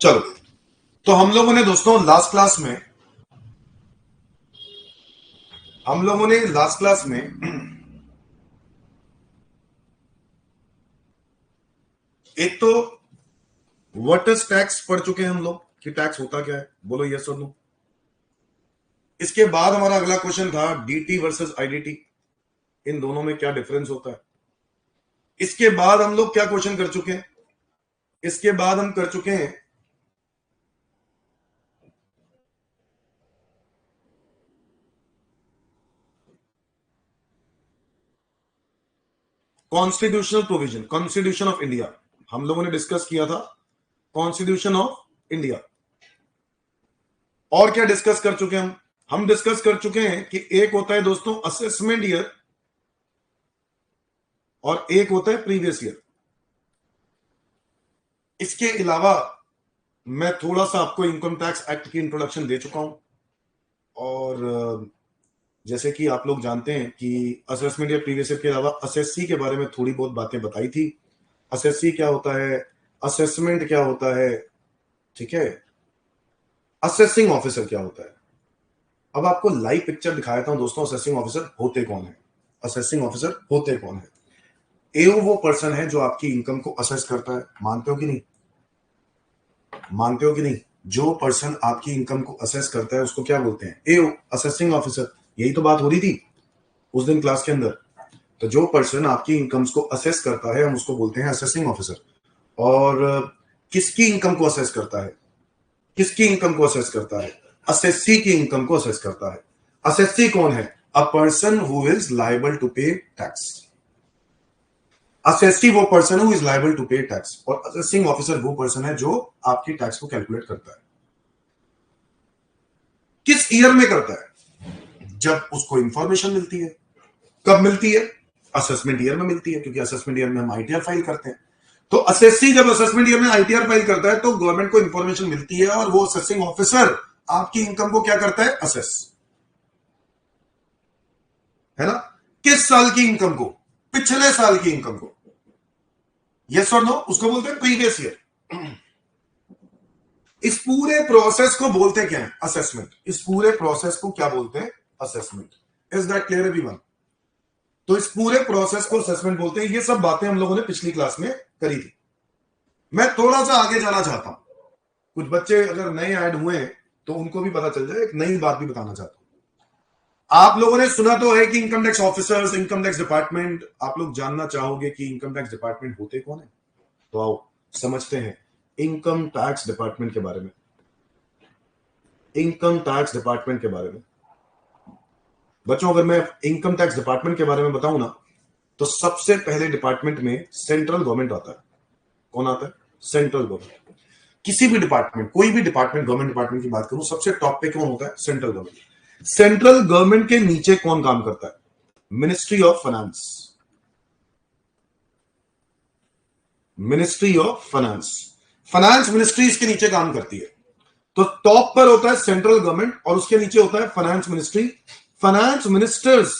चलो, तो हम लोगों ने दोस्तों लास्ट क्लास में एक तो व्हाट इज टैक्स पढ़ चुके हैं हम लोग कि टैक्स होता क्या है, बोलो यस और नो। इसके बाद हमारा अगला क्वेश्चन था डीटी वर्सेस आईडीटी, इन दोनों में क्या डिफरेंस होता है। इसके बाद हम लोग क्या क्वेश्चन कर चुके हैं, इसके बाद हम कर चुके हैं constitutional provision, constitution of India. हम लोगों ने डिस्कस किया था कॉन्स्टिट्यूशन ऑफ इंडिया। और क्या डिस्कस कर चुके हैं हम डिस्कस कर चुके हैं कि एक होता है दोस्तों असेसमेंट ईयर और एक होता है प्रीवियस ईयर। इसके अलावा मैं थोड़ा सा आपको इनकम टैक्स एक्ट की इंट्रोडक्शन दे चुका हूं, और जैसे कि आप लोग जानते हैं कि असेसमेंट या प्रीवियस ईयर के अलावा असेसी के बारे में थोड़ी बहुत बातें बताई थी। असेसी क्या होता है, असेसमेंट क्या होता है, ठीक है, असेसिंग ऑफिसर क्या होता है। अब आपको लाइव पिक्चर दिखाया था दोस्तों, असेसिंग ऑफिसर होते कौन है, असेसिंग ऑफिसर होते कौन है। एओ वो पर्सन है जो आपकी इनकम को असेस करता है, मानते हो कि नहीं, मानते हो कि नहीं। जो पर्सन आपकी इनकम को असेस करता है उसको क्या बोलते हैं, एओ, असेसिंग ऑफिसर। यही तो बात हो रही थी उस दिन क्लास के अंदर। तो जो पर्सन आपकी इनकम्स को असेस करता है हम उसको बोलते हैं असेसिंग ऑफिसर। और किसकी इनकम को असेस करता है, किसकी इनकम को असेस करता है, असेसी की इनकम को असेस करता है। असेसी कौन है, a person who is liable to pay tax. Assessee वो person who is liable to pay tax, और असेसिंग ऑफिसर वो पर्सन है जो आपकी टैक्स को कैलकुलेट करता है। किस ईयर में करता है, जब उसको इंफॉर्मेशन मिलती है। कब मिलती है, असेसमेंट ईयर में मिलती है, क्योंकि असेसमेंट ईयर में हम आईटीआर फाइल करते हैं। तो असेसी जब असेसमेंट ईयर में आईटीआर फाइल करता है तो गवर्नमेंट को इंफॉर्मेशन मिलती है और वो असेसिंग ऑफिसर आपकी इनकम को क्या करता है, असेस, है ना। किस साल की इनकम को, पिछले साल की इनकम को, यस और नो, उसको बोलते हैं प्रीवियस ईयर। इस पूरे प्रोसेस को बोलते क्या है, असेसमेंट। इस पूरे प्रोसेस को क्या बोलते हैं, assessment. Is that clear everyone. तो इस पूरे प्रोसेस को असेसमेंट बोलते हैं। ये सब बातें हम लोगों ने पिछली क्लास में करी थी। मैं थोड़ा सा आगे जाना चाहता हूं, कुछ बच्चे अगर नए ऐड हुए हैं तो उनको भी पता चल जाए, एक नई बात भी बताना चाहता हूं। आप लोगों ने सुना तो है कि income tax officers, income tax department. आप लोग जानना चाहोगे कि इनकम टैक्स डिपार्टमेंट होते कौन है, तो आओ समझते हैं इनकम टैक्स डिपार्टमेंट के बारे में। इनकम टैक्स डिपार्टमेंट के बारे में बच्चों, अगर मैं इनकम टैक्स डिपार्टमेंट के बारे में बताऊं ना, तो सबसे पहले डिपार्टमेंट में सेंट्रल गवर्नमेंट आता है। कौन आता है, सेंट्रल गवर्नमेंट। किसी भी डिपार्टमेंट, कोई भी डिपार्टमेंट, गवर्नमेंट डिपार्टमेंट की बात करूं, सबसे टॉप पे कौन होता है, सेंट्रल गवर्नमेंट। सेंट्रल गवर्नमेंट के नीचे कौन काम करता है, ministry of finance. Ministry of finance, finance ministry इसके नीचे काम करती है। तो टॉप पर होता है सेंट्रल गवर्नमेंट और उसके नीचे होता है finance ministry, finance ministers,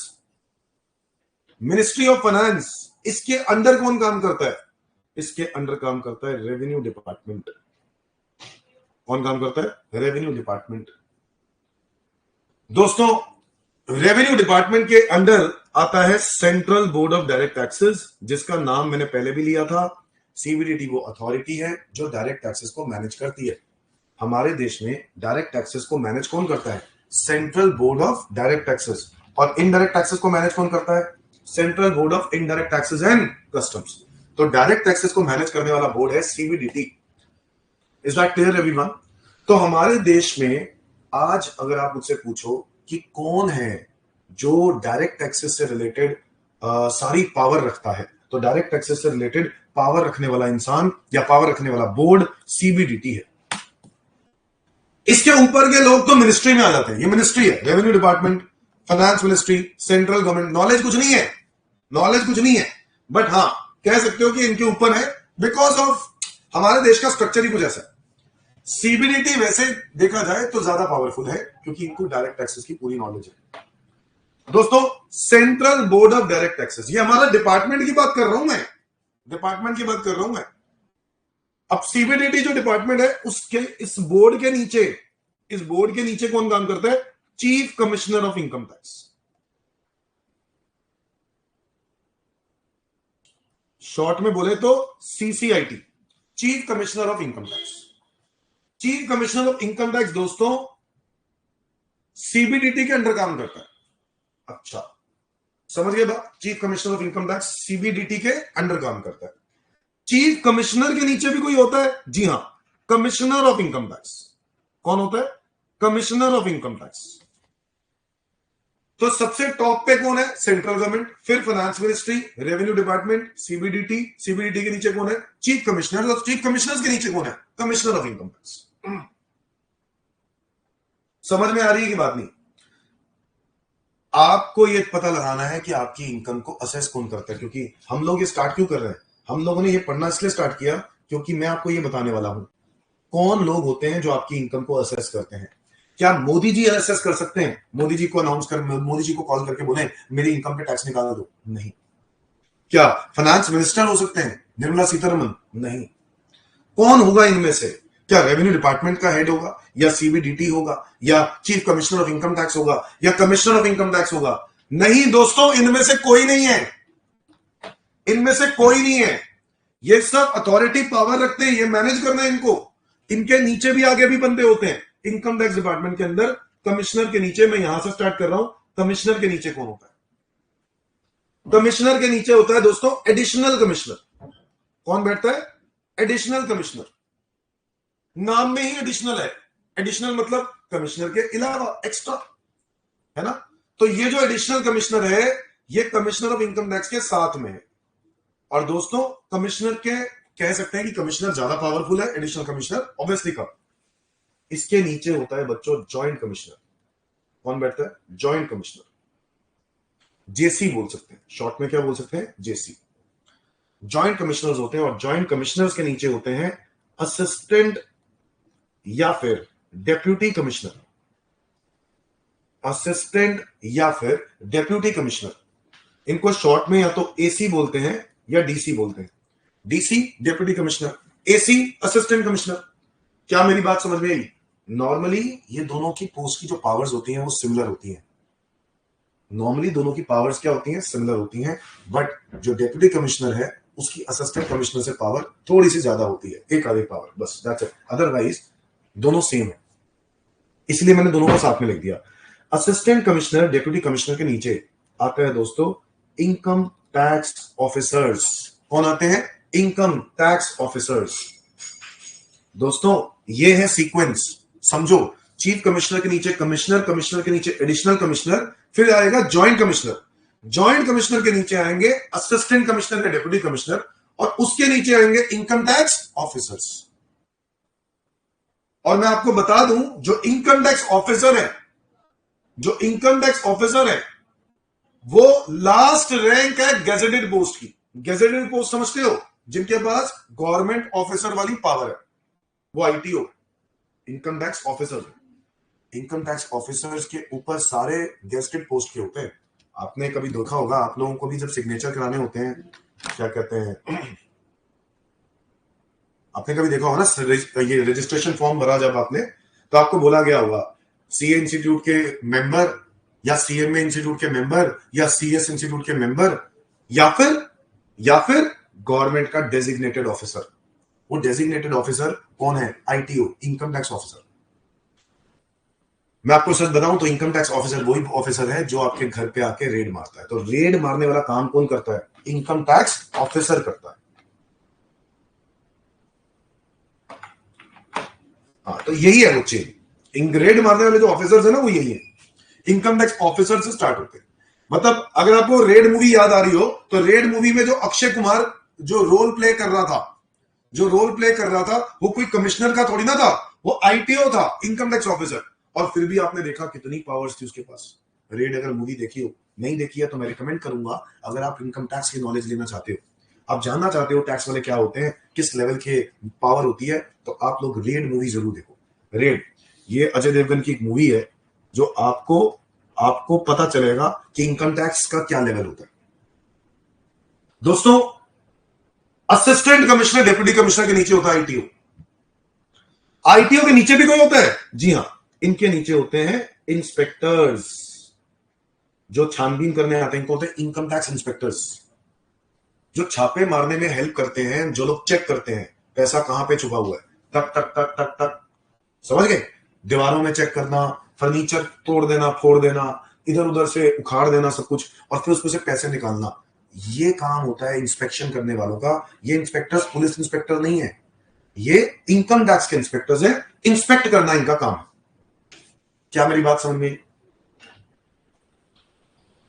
ministry of finance. इसके अंडर कौन काम करता है, इसके अंडर काम करता है रेवेन्यू डिपार्टमेंट। कौन काम करता है, रेवेन्यू डिपार्टमेंट। दोस्तों, रेवेन्यू डिपार्टमेंट के अंडर आता है central board of direct taxes, जिसका नाम मैंने पहले भी लिया था। सीबीडीटी वो अथॉरिटी है जो डायरेक्ट टैक्सेस को मैनेज करती है। हमारे देश में डायरेक्ट टैक्सेस को मैनेज कौन करता है, central board of direct taxes. और इनडायरेक्ट टैक्सेस को मैनेज कौन करता है, central board of indirect taxes and customs. तो डायरेक्ट टैक्सेस को मैनेज करने वाला बोर्ड है CBDT. Is that clear everyone. तो हमारे देश में आज अगर आप मुझसे पूछो कि कौन है जो डायरेक्ट टैक्सेस से रिलेटेड सारी पावर रखता है, तो डायरेक्ट टैक्सेस से रिलेटेड पावर रखने वाला इंसान या पावर रखने वाला बोर्ड सीबीडीटी है। इसके ऊपर के लोग तो मिनिस्ट्री में आ जाते हैं। ये मिनिस्ट्री है, revenue department, finance ministry, central government. Knowledge कुछ नहीं है, नॉलेज कुछ नहीं है, बट हाँ कह सकते हो कि इनके ऊपर है, बिकॉज ऑफ हमारे देश का स्ट्रक्चर ही कुछ ऐसा है। सीबीडीटी वैसे देखा जाए तो ज्यादा पावरफुल है क्योंकि इनको डायरेक्ट टैक्सेस की पूरी नॉलेज है। दोस्तों, central board of direct taxes, ये हमारा डिपार्टमेंट की बात कर रहा हूं मैं, डिपार्टमेंट की बात कर रहा हूं मैं। अब सीबीडीटी जो डिपार्टमेंट है उसके इस बोर्ड के नीचे कौन काम करता है? Chief commissioner of income tax. Short में बोले तो CCIT, chief commissioner of income tax. Chief commissioner of income tax दोस्तों सीबीडीटी के अंडर काम करता है। अच्छा, समझ गए बात? Chief commissioner of income tax CBDT के अंडर काम करता है। चीफ कमिश्नर के नीचे भी कोई होता है? जी हां, कमिश्नर ऑफ इनकम टैक्स। कौन होता है? Commissioner of income tax. तो सबसे टॉप पे कौन है? सेंट्रल गवर्नमेंट, फिर finance ministry, revenue department, CBDT. CBDT के नीचे कौन है? Chief commissioner. और चीफ कमिश्नर के नीचे कौन है? Commissioner of income tax. समझ में आ रही है कि बात नहीं? आपको ये पता लगाना है कि आपकी इनकम को असेस कौन करता है, क्योंकि हम लोग ये स्टार्ट क्यों कर रहे हैं? हम लोगों ने ये पढ़ना इसलिए स्टार्ट किया क्योंकि मैं आपको ये बताने वाला हूं कौन लोग होते हैं जो आपकी इनकम को असेस करते हैं। क्या मोदी जी असेस कर सकते हैं? मोदी जी को मोदी जी को कॉल करके बोले मेरी इनकम पे टैक्स निकाल दो? नहीं। क्या फाइनेंस मिनिस्टर हो सकते हैं? निर्मला सीतारमन? नहीं। कौन होगा इनमें से? क्या रेवेन्यू डिपार्टमेंट का हेड होगा, या सीबीडीटी होगा, या chief commissioner of income tax होगा, या कमिश्नर ऑफ इनकम टैक्स होगा? नहीं दोस्तों, इनमें से कोई नहीं है। इनमें से कोई नहीं है। ये सब अथॉरिटी पावर रखते हैं, ये मैनेज करना है इनको। इनके नीचे भी आगे भी बंदे होते हैं। इनकम टैक्स डिपार्टमेंट के अंदर कमिश्नर के नीचे, मैं यहां से स्टार्ट कर रहा हूं, कमिश्नर के नीचे कौन होता है? कमिश्नर के नीचे होता है दोस्तों एडिशनल कमिश्नर। कौन बैठता है? Additional commissioner. नाम में ही एडिशनल है। एडिशनल मतलब कमिश्नर के अलावा, एक्स्ट्रा, है ना? तो ये जो एडिशनल कमिश्नर है ये कमिश्नर ऑफ इनकम टैक्स के साथ में है। और दोस्तों कमिश्नर के कह सकते हैं कि कमिश्नर ज्यादा पावरफुल है, एडिशनल कमिश्नर ऑब्वियसली कम। इसके नीचे होता है बच्चों जॉइंट कमिश्नर। कौन बैठता है? Joint commissioner. जेसी बोल सकते हैं, शॉर्ट में क्या बोल सकते हैं? जेसी। जॉइंट कमिश्नर्स होते हैं, और जॉइंट कमिश्नर्स के नीचे होते हैं असिस्टेंट या फिर डेप्यूटी कमिश्नर। असिस्टेंट या फिर डेप्यूटी कमिश्नर। इनको शॉर्ट में या तो एसी बोलते हैं या डीसी बोलते हैं। DC deputy commissioner, AC assistant commissioner. क्या मेरी बात समझ में आई? नॉर्मली ये दोनों की पोस्ट की जो पावर्स होती हैं वो सिमिलर होती हैं। नॉर्मली दोनों की पावर्स क्या होती हैं? सिमिलर होती हैं। बट जो डेप्यूटी कमिश्नर है उसकी असिस्टेंट कमिश्नर से पावर थोड़ी सी ज्यादा होती है, एक आधी पावर, बस दैट्स इट। अदरवाइज दोनों सेम है, इसलिए मैंने दोनों को साथ में लिख दिया। असिस्टेंट कमिश्नर डेप्यूटी कमिश्नर के नीचे आता है दोस्तों इनकम टैक्स ऑफिसर्स। कौन आते हैं? Income tax officers. दोस्तों ये है सीक्वेंस, समझो। चीफ कमिश्नर के नीचे कमिश्नर, कमिश्नर के नीचे एडिशनल कमिश्नर, फिर आएगा जॉइंट कमिश्नर। जॉइंट कमिश्नर के नीचे आएंगे असिस्टेंट कमिश्नर या डेप्यूटी कमिश्नर, और उसके नीचे आएंगे इनकम टैक्स ऑफिसर्स। और मैं आपको बता दूं जो इनकम टैक्स ऑफिसर है, जो इनकम टैक्स ऑफिसर है वो लास्ट रैंक है गैजेटेड पोस्ट की। गैजेटेड पोस्ट समझते हो? जिनके पास गवर्नमेंट ऑफिसर वाली पावर है, वो ITO, income tax officer. Income tax officers के ऊपर सारे गेस्टेड पोस्ट के होते हैं। आपने कभी देखा होगा, आप लोगों को भी जब सिग्नेचर कराने होते हैं, क्या कहते हैं, आपने कभी देखा होगा ना, ये रजिस्ट्रेशन फॉर्म भरा जब आपने, तो आपको बोला गया होगा सीए इंस्टीट्यूट के मेंबर, या सीएमए इंस्टीट्यूट के मेंबर, या सीएस इंस्टीट्यूट के मेंबर, या फिर गवर्नमेंट का डेजिग्नेटेड ऑफिसर। वो डेजिग्नेटेड ऑफिसर कौन है? ITO, income tax officer. मैं आपको सच बताऊं तो इनकम टैक्स ऑफिसर वही ऑफिसर है जो आपके घर पे आके रेड मारता है। तो रेड मारने वाला काम कौन करता है? इनकम टैक्स ऑफिसर करता है। हाँ, तो यही है वो चेन। रेड मारने वाले जो ऑफिसर्स है ना, वो यही है, इनकम टैक्स ऑफिसर से स्टार्ट होते हैं। मतलब अगर आपको रेड मूवी याद आ रही हो, तो रेड मूवी में जो अक्षय कुमार जो रोल प्ले कर रहा था, वो कोई कमिश्नर का थोड़ी ना था, वो आईटीओ था, इनकम टैक्स ऑफिसर। और फिर भी आपने देखा कितनी पावर्स थी उसके पास। रेड अगर मूवी देखी हो, नहीं देखी है तो मैं रिकमेंड करूंगा, अगर आप इनकम टैक्स की नॉलेज लेना चाहते हो, आप जानना चाहते हो टैक्स वाले क्या होते हैं, किस लेवल के पावर होती है, तो आप लोग रेड मूवी जरूर देखो। रेड, ये अजय देवगन की एक मूवी है, जो आपको पता चलेगा कि इनकम टैक्स का क्या लेवल होता है। दोस्तों असिस्टेंट कमिश्नर डिप्टी कमिश्नर के नीचे होता है आईटीओ। आईटीओ के नीचे भी कोई होता है? जी हां, इनके नीचे होते हैं इंस्पेक्टर्स, जो छानबीन करने आते हैं। इनको होते हैं इनकम टैक्स इंस्पेक्टर्स, जो छापे मारने में हेल्प करते हैं, जो लोग चेक करते हैं पैसा कहां पे छुपा हुआ है, टक टक टक टक टक, समझ गए? दीवारों में चेक करना, फर्नीचर तोड़ देना, फोड़ देना, इधर उधर से उखाड़ देना सब कुछ, और फिर उसमें से पैसे निकालना, ये काम होता है इंस्पेक्शन करने वालों का। ये इंस्पेक्टर्स पुलिस इंस्पेक्टर नहीं है, ये इनकम टैक्स के इंस्पेक्टर्स हैं। इंस्पेक्ट करना इनका काम है। क्या मेरी बात समझ में?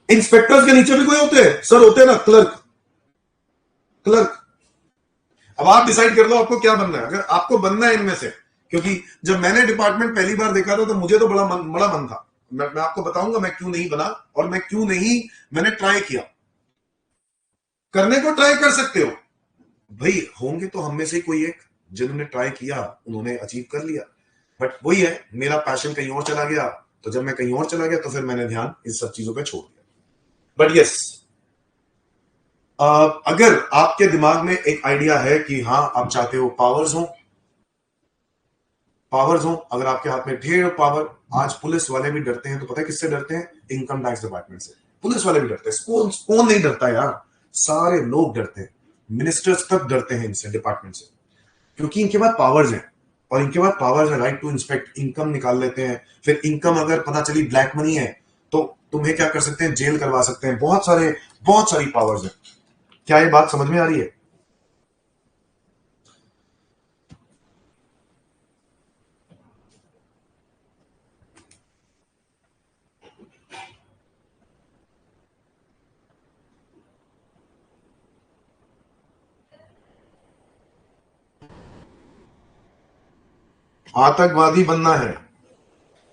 इंस्पेक्टर्स के नीचे भी कोई होते हैं सर? होते हैं ना, क्लर्क। क्लर्क। अब आप डिसाइड कर लो आपको क्या बनना है। अगर आपको बनना है इनमें से, क्योंकि जब मैंने डिपार्टमेंट पहली बार देखा था तो मुझे तो बड़ा मन था। मैं आपको बताऊंगा मैं क्यों नहीं बना, और मैं क्यों नहीं मैंने ट्राई किया। करने को ट्राई कर सकते हो भाई, होंगे तो हम में से कोई एक जिन्होंने ट्राई किया, उन्होंने अचीव कर लिया। बट वही है, मेरा पैशन कहीं और चला गया, तो जब मैं कहीं और चला गया तो फिर मैंने ध्यान इस सब चीजों पे छोड़ दिया। बट यस, अगर आपके दिमाग में एक आइडिया है कि हाँ आप चाहते हो पावर्स हो, पावर्स हो, अगर आपके हाथ में ढेर पावर। आज पुलिस वाले भी डरते हैं, तो पता है किससे डरते हैं? इनकम टैक्स डिपार्टमेंट से। पुलिस वाले भी डरते हैं। कौन कौन नहीं डरता यार? सारे लोग डरते हैं, मिनिस्टर्स तक डरते हैं इनसे, डिपार्टमेंट से, क्योंकि इनके पास पावर्स हैं। और इनके पास पावर्स है राइट टू इंस्पेक्ट। इनकम निकाल लेते हैं, फिर इनकम अगर पता चली ब्लैक मनी है तो तुम्हें क्या कर सकते हैं? जेल करवा सकते हैं। बहुत सारी पावर्स है। क्या ये बात समझ में आ रही है? आतंकवादी बनना है?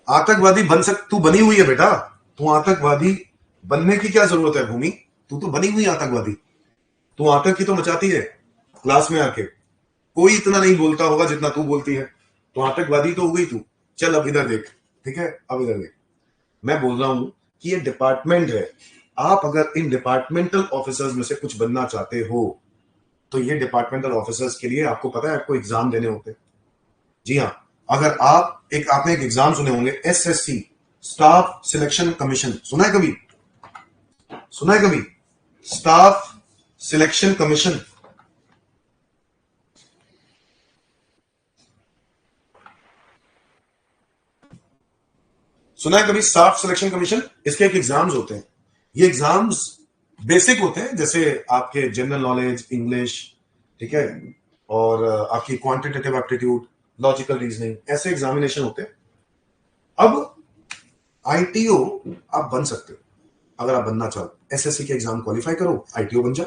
आतंकवादी बन सक, तू बनी हुई है बेटा। तू आतंकवादी बनने की क्या जरूरत है भूमि? तू तो बनी हुई आतंकवादी। तू आतंक की तो मचाती है क्लास में आके। कोई इतना नहीं बोलता होगा जितना तू बोलती है, तो आतंकवादी तो हो गई तू। चल अब इधर देख, ठीक है? अब इधर देख, मैं बोल रहा हूं कि ये डिपार्टमेंट है। आप अगर इन डिपार्टमेंटल ऑफिसर्स में से कुछ बनना चाहते हो, तो ये डिपार्टमेंटल ऑफिसर्स के लिए आपको पता है आपको एग्जाम देने होते हैं। जी हाँ, अगर आपने एक एग्जाम सुने होंगे, एसएससी, स्टाफ सिलेक्शन कमीशन। सुना है कभी? सुना है कभी? Staff selection commission. सुना है कभी स्टाफ सिलेक्शन कमीशन? इसके एक एग्जाम्स होते हैं। ये एग्जाम्स बेसिक होते हैं, जैसे आपके जनरल नॉलेज, इंग्लिश, ठीक है, और आपकी क्वांटिटेटिव एप्टीट्यूड, लॉजिकल रीजनिंग, ऐसे एग्जामिनेशन होते हैं। अब आईटीओ आप बन सकते हो अगर आप बनना चाहो। एसएससी के एग्जाम क्वालिफाई करो, आईटीओ बन जाओ।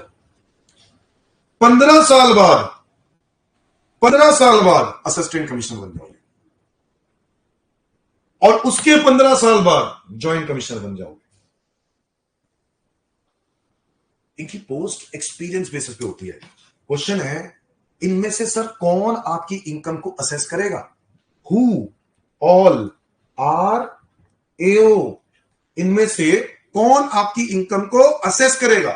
15 साल बाद, 15 साल बाद असिस्टेंट कमिश्नर बन जाओगे, और उसके 15 साल बाद ज्वाइंट कमिश्नर बन जाओगे। इनकी पोस्ट एक्सपीरियंस बेसिस पे होती है। क्वेश्चन है, इनमें से सर कौन आपकी इनकम को असेस करेगा? हु ऑल आर एओ, इनमें से कौन आपकी इनकम को असेस करेगा?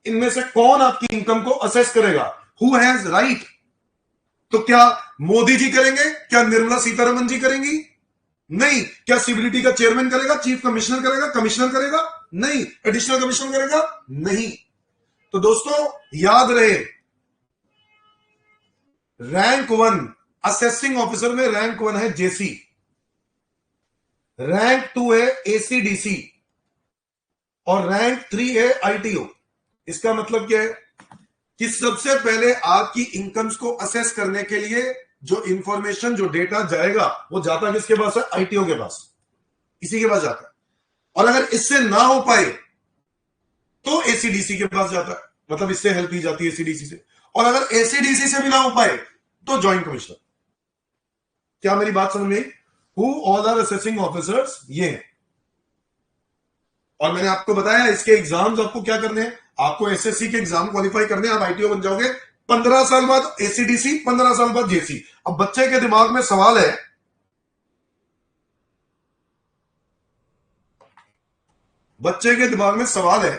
इनमें से कौन आपकी इनकम को असेस करेगा? Who has right? तो क्या मोदी जी करेंगे? क्या निर्मला सीतारमन जी करेंगी? नहीं। क्या सीबीडीटी का चेयरमैन करेगा? चीफ कमिश्नर करेगा? कमिश्नर करेगा? नहीं। एडिशनल कमिश्नर करेगा? नहीं। तो दोस्तों याद रहे, रैंक 1 असेसिंग ऑफिसर में रैंक 1 है जेसी, रैंक 2 है एसीडीसी, और रैंक 3 है आईटीओ। इसका मतलब क्या है कि सबसे पहले आपकी इनकम्स को असेस करने के लिए जो इंफॉर्मेशन, जो डेटा जाएगा, वो जाता किसके पास है? आईटीओ के पास, इसी के पास जाता है। और अगर इससे ना हो पाए तो एसीडीसी के पास जाता है, मतलब इससे हेल्प ली जाती है एसीडीसी से। और अगर एसीडीसी से भी ना हो पाए तो ज्वाइंट कमिश्नर। क्या मेरी बात समझ में? Who all are assessing officers ये हैं। और मैंने आपको बताया इसके एग्जाम्स आपको क्या करने हैं, आपको एसएससी के एग्जाम क्वालिफाई करने हैं, आप आईटीओ बन जाओगे। 15 साल बाद एसीडीसी, 15 साल बाद जेसी। अब बच्चे के दिमाग में सवाल है, बच्चे के दिमाग में सवाल है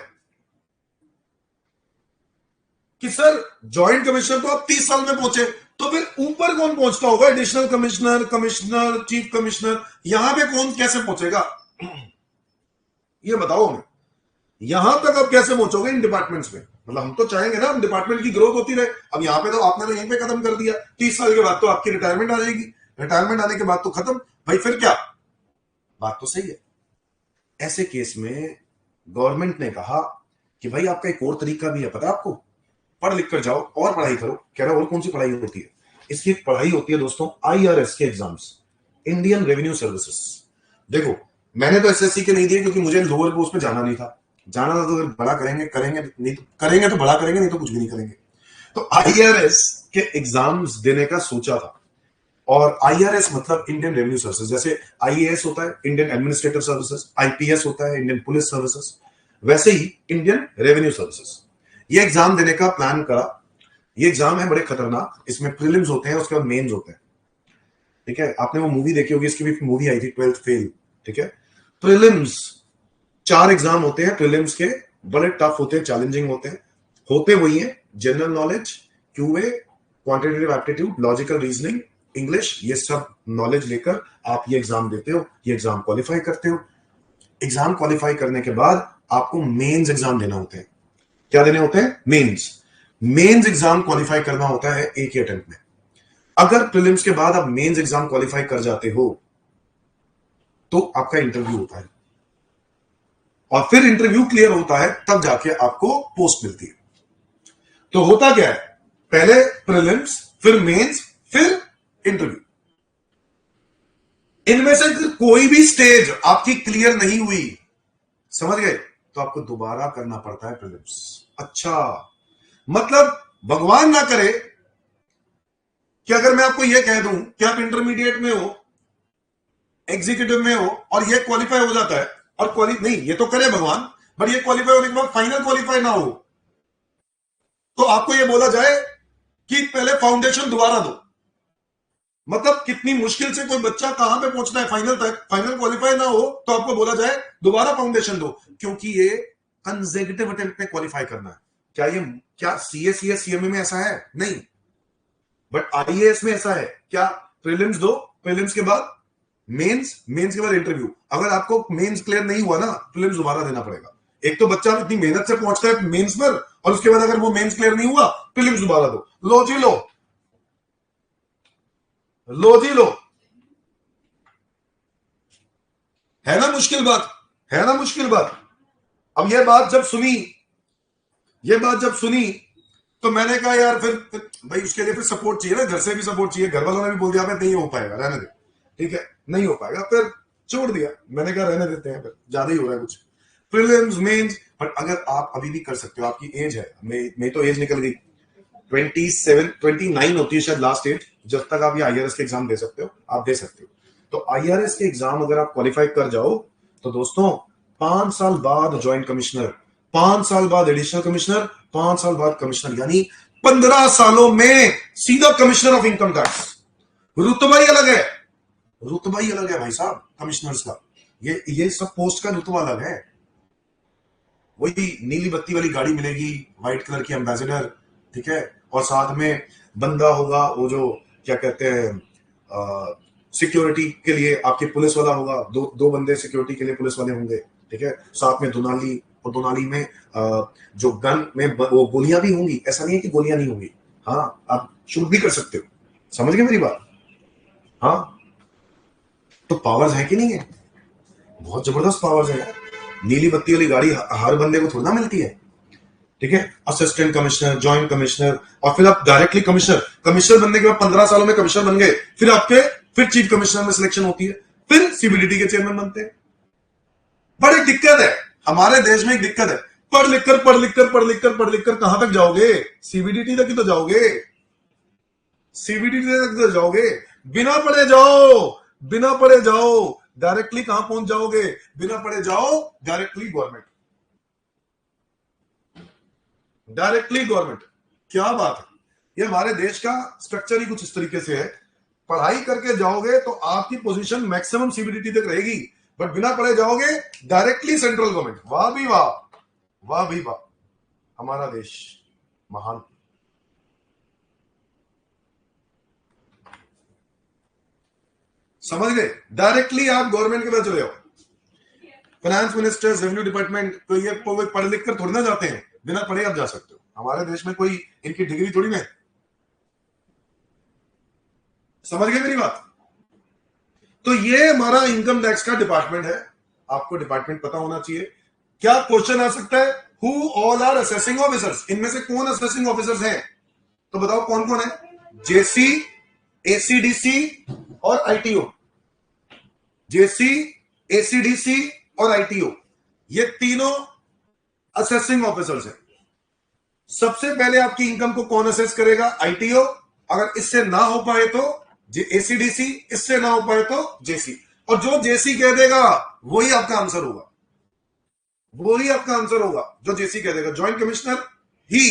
कि सर जॉइंट कमिश्नर तो आप 30 साल में पहुंचे, तो फिर ऊपर कौन पहुंचता होगा? Additional commissioner, commissioner, chief commissioner, यहां पे कौन कैसे पहुंचेगा? ये बताओ हमें, यहां तक आप कैसे पहुंचोगे इन डिपार्टमेंट्स में? मतलब हम तो चाहेंगे ना हम डिपार्टमेंट की ग्रोथ होती रहे। अब यहां पे तो आपने तो यहीं पे खत्म कर दिया, 30 साल के बाद तो आपकी रिटायरमेंट आ जाएगी, रिटायरमेंट आने के बाद तो खत्म भाई, फिर क्या? बात तो सही है। ऐसे केस में गवर्नमेंट ने कहा कि भाई आपका एक और तरीका भी है, पता है आपको? पढ़ लिख कर जाओ और पढ़ाई करो। कह रहा और कौन सी पढ़ाई होती है? इसकी एक पढ़ाई होती है दोस्तों, आईआरएस के एग्जाम्स, इंडियन रेवेन्यू सर्विसेज। देखो मैंने तो एसएससी के नहीं दिए क्योंकि मुझे लोअर पोस्ट पे जाना नहीं था। जाना था तो अगर बड़ा करेंगे करेंगे, नहीं तो करेंगे तो बड़ा करेंगे, नहीं तो कुछ भी नहीं करेंगे। तो आईआरएस के एग्जाम्स देने का सोचा था। और आईआरएस मतलब इंडियन रेवेन्यू सर्विसेज, जैसे आईएएस होता है इंडियन एडमिनिस्ट्रेटिव सर्विसेज, आईपीएस होता है इंडियन पुलिस सर्विसेज, वैसे ही इंडियन रेवेन्यू सर्विसेज। ये एग्जाम देने का प्लान करा। ये एग्जाम है बड़े खतरनाक, इसमें प्रीलिम्स होते हैं, उसके बाद मेंस होते हैं। ठीक है, आपने वो मूवी देखी होगी, इसकी भी मूवी आई थी 12th फेल। ठीक है, प्रीलिम्स 4 एग्जाम होते हैं प्रीलिम्स के, बड़े टफ होते हैं, चैलेंजिंग होते वही है, general knowledge, QA, quantitative aptitude, logical reasoning, English, ये सब नॉलेज लेकर आप ये एग्जाम देते हो, ये एग्जाम क्वालिफाई करते हो। एग्जाम क्वालिफाई करने के बाद आपको मेंस एग्जाम देना होते हैं। क्या देने होते हैं? मेंस। मेंस एग्जाम क्वालिफाई करना होता है एक ही अटेम्प्ट में। अगर प्रीलिम्स के बाद आप मेंस एग्जाम क्वालिफाई कर जाते हो तो आपका इंटरव्यू होता है, और फिर इंटरव्यू क्लियर होता है तब जाके आपको पोस्ट मिलती है। तो होता क्या है? पहले प्रीलिम्स, फिर मेंस, फिर इंटरव्यू। इनमें से कोई भी स्टेज आपकी क्लियर नहीं हुई, समझ गए, तो आपको दोबारा करना पड़ता है प्रीलिम्स। अच्छा, मतलब भगवान ना करे कि अगर मैं आपको यह कह दूं कि आप इंटरमीडिएट में हो, एग्जीक्यूटिव में हो, और ये क्वालिफाई हो जाता है, और नहीं, ये तो करे भगवान, बट ये क्वालिफाई होने के बाद फाइनल क्वालिफाई ना हो, तो आपको ये बोला जाए कि पहले फाउंडेशन दोबारा दो। मतलब कितनी मुश्किल से कोई बच्चा कहां पे पहुंचता है फाइनल तक, फाइनल क्वालिफाई ना हो तो आपको बोला जाए दोबारा फाउंडेशन दो, क्योंकि ये कंसेक्यूटिव अटेम्प्ट में क्वालिफाई करना है। क्या सीएस सीएमए में ऐसा है? नहीं, बट आईएएस में ऐसा है। क्या? प्रीलिम्स दो, प्रीलिम्स के बाद मेंस, मेंस के बाद इंटरव्यू। अगर आपको मेंस क्लियर नहीं हुआ ना, प्रीलिम्स दोबारा देना पड़ेगा। एक तो बच्चा इतनी मेहनत से पहुंचता है मेंस पर, और उसके बाद अगर वो मेंस क्लियर नहीं हुआ, प्रीलिम्स दोबारा दो। लो जी लो, लो जी लो। है ना मुश्किल बात? है ना मुश्किल बात? अब ये बात जब सुनी तो मैंने कहा यार फिर भाई उसके लिए फिर सपोर्ट चाहिए ना, घर से भी सपोर्ट चाहिए। घर वालों ने भी बोल दिया नहीं हो पाएगा, रहने दे, ठीक है, नहीं हो पाएगा, फिर छोड़ दिया। मैंने कहा रहने देते हैं, फिर ज्यादा ही हो रहा है कुछ। प्रीलिम्स, मेंस, बट अगर आप अभी भी कर सकते हो, आपकी एज है, मेरी तो एज निकल गई, 29 होती है शायद लास्ट एज, जब तक आप ये आईआरएस के एग्जाम दे सकते हो, आप दे सकते हो। तो आईआरएस के एग्जाम अगर आप क्वालिफाई कर जाओ तो दोस्तों 5 साल बाद ज्वाइंट कमिश्नर, 5 साल बाद एडिशनल कमिश्नर, 5 साल बाद कमिश्नर, यानी 15 सालों में सीधा कमिश्नर ऑफ इनकम टैक्स। रुतबा ही अलग है, रुतबा ही अलग है भाई साहब कमिश्नर्स का। ये सब पोस्ट का रुतबा अलग है। वही नीली बत्ती वाली गाड़ी मिलेगी, व्हाइट कलर की एम्बेसडर, ठीक है, और साथ में बंदा होगा वो जो क्या कहते हैं सिक्योरिटी के लिए आपके पुलिस वाला होगा, दो बंदे सिक्योरिटी के लिए पुलिस वाले होंगे, ठीक है, साथ में दुनाली, और दुनाली में जो गन में वो गोलियां भी होंगी। ऐसा नहीं है कि गोलियां नहीं होंगी, हाँ, आप शूट भी कर सकते हो। समझ गए मेरी बात? हाँ, तो पावर्स है कि नहीं है? बहुत जबरदस्त पावर्स है। नीली बत्ती वाली गाड़ी हर बंदे को थोड़ा ना मिलती है, ठीक है। असिस्टेंट कमिश्नर, जॉइंट कमिश्नर, और फिर आप डायरेक्टली कमिश्नर, कमिश्नर बनने के बाद 15 सालों में कमिश्नर बन गए, फिर चीफ कमिश्नर में सिलेक्शन होती है, फिर सीबीडीटी के चेयरमैन बनते हैं। बड़ी दिक्कत है हमारे देश में, एक दिक्कत है, पढ़ लिखकर कहां तक जाओगे? सीबीडीटी तक ही तो जाओगे, सीबीडीटी तक तो जाओगे। बिना पढ़े जाओ डायरेक्टली कहां पहुंच जाओगे? बिना पढ़े जाओ डायरेक्टली गवर्नमेंट, डायरेक्टली गवर्नमेंट। क्या बात है, ये हमारे देश का स्ट्रक्चर ही कुछ इस तरीके से है। पढ़ाई करके जाओगे तो आपकी पोजीशन मैक्सिमम सीबीडीटी तक रहेगी, बट बिना पढ़े जाओगे डायरेक्टली सेंट्रल गवर्नमेंट। वाह भी वाह, वाह भी वाह, हमारा देश। महान। समझ गए? डायरेक्टली आप गवर्नमेंट के पास चले जाओ, फाइनेंस मिनिस्टर, रेवेन्यू डिपार्टमेंट, तो ये कोई पढ़ लिख कर थोड़ी ना जाते हैं, बिना पढ़े आप जा सकते हो। हमारे देश में कोई इनकी डिग्री थोड़ी ना। समझ गए मेरी बात? तो ये हमारा इनकम टैक्स का डिपार्टमेंट है, आपको डिपार्टमेंट पता होना चाहिए। क्या क्वेश्चन आ सकता है? Who all are assessing officers, इनमें से कौन असेसिंग ऑफिसर्स हैं? तो बताओ कौन कौन है? जेसी, एसीडीसी और आईटीओ। जेसी, एसीडीसी और आईटीओ, ये तीनों असेसिंग ऑफिसर्स हैं। सबसे पहले आपकी इनकम को कौन असेस करेगा? आईटीओ। अगर इससे ना हो पाए तो एसीडीसी, इससे ना हो पाए तो जेसी। और जो जेसी कह देगा वही आपका आंसर होगा, वही आपका आंसर होगा जो जेसी कह देगा। ज्वाइंट कमिश्नर ही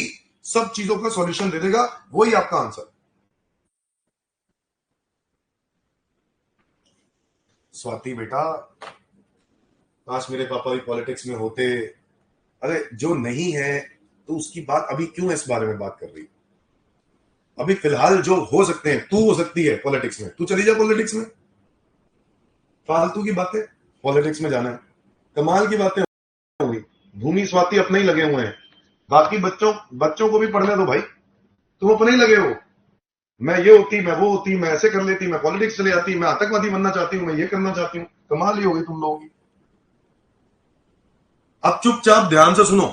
सब चीजों का सॉल्यूशन दे देगा, वही आपका आंसर। स्वाति बेटा, काश मेरे पापा भी पॉलिटिक्स में होते। अरे जो नहीं है तो उसकी बात अभी क्यों इस बारे में बात कर रही? अभी फिलहाल जो हो सकते हैं, तू हो सकती है पॉलिटिक्स में, तू चली जा पॉलिटिक्स में। फालतू की बातें, पॉलिटिक्स में जाना है, कमाल की बातें होंगी। भूमि स्वाति अपने ही लगे हुए हैं, बाकी बच्चों को भी पढ़ने दो भाई, तुम अपने ही लगे हो। मैं ये होती, मैं वो होती, मैं ऐसे कर लेती, मैं पॉलिटिक्स चले जाती, मैं आतंकवादी बनना चाहती हूं, मैं ये करना चाहती हूं। कमाल ही हो गई तुम लोगों की। अब चुपचाप ध्यान से सुनो।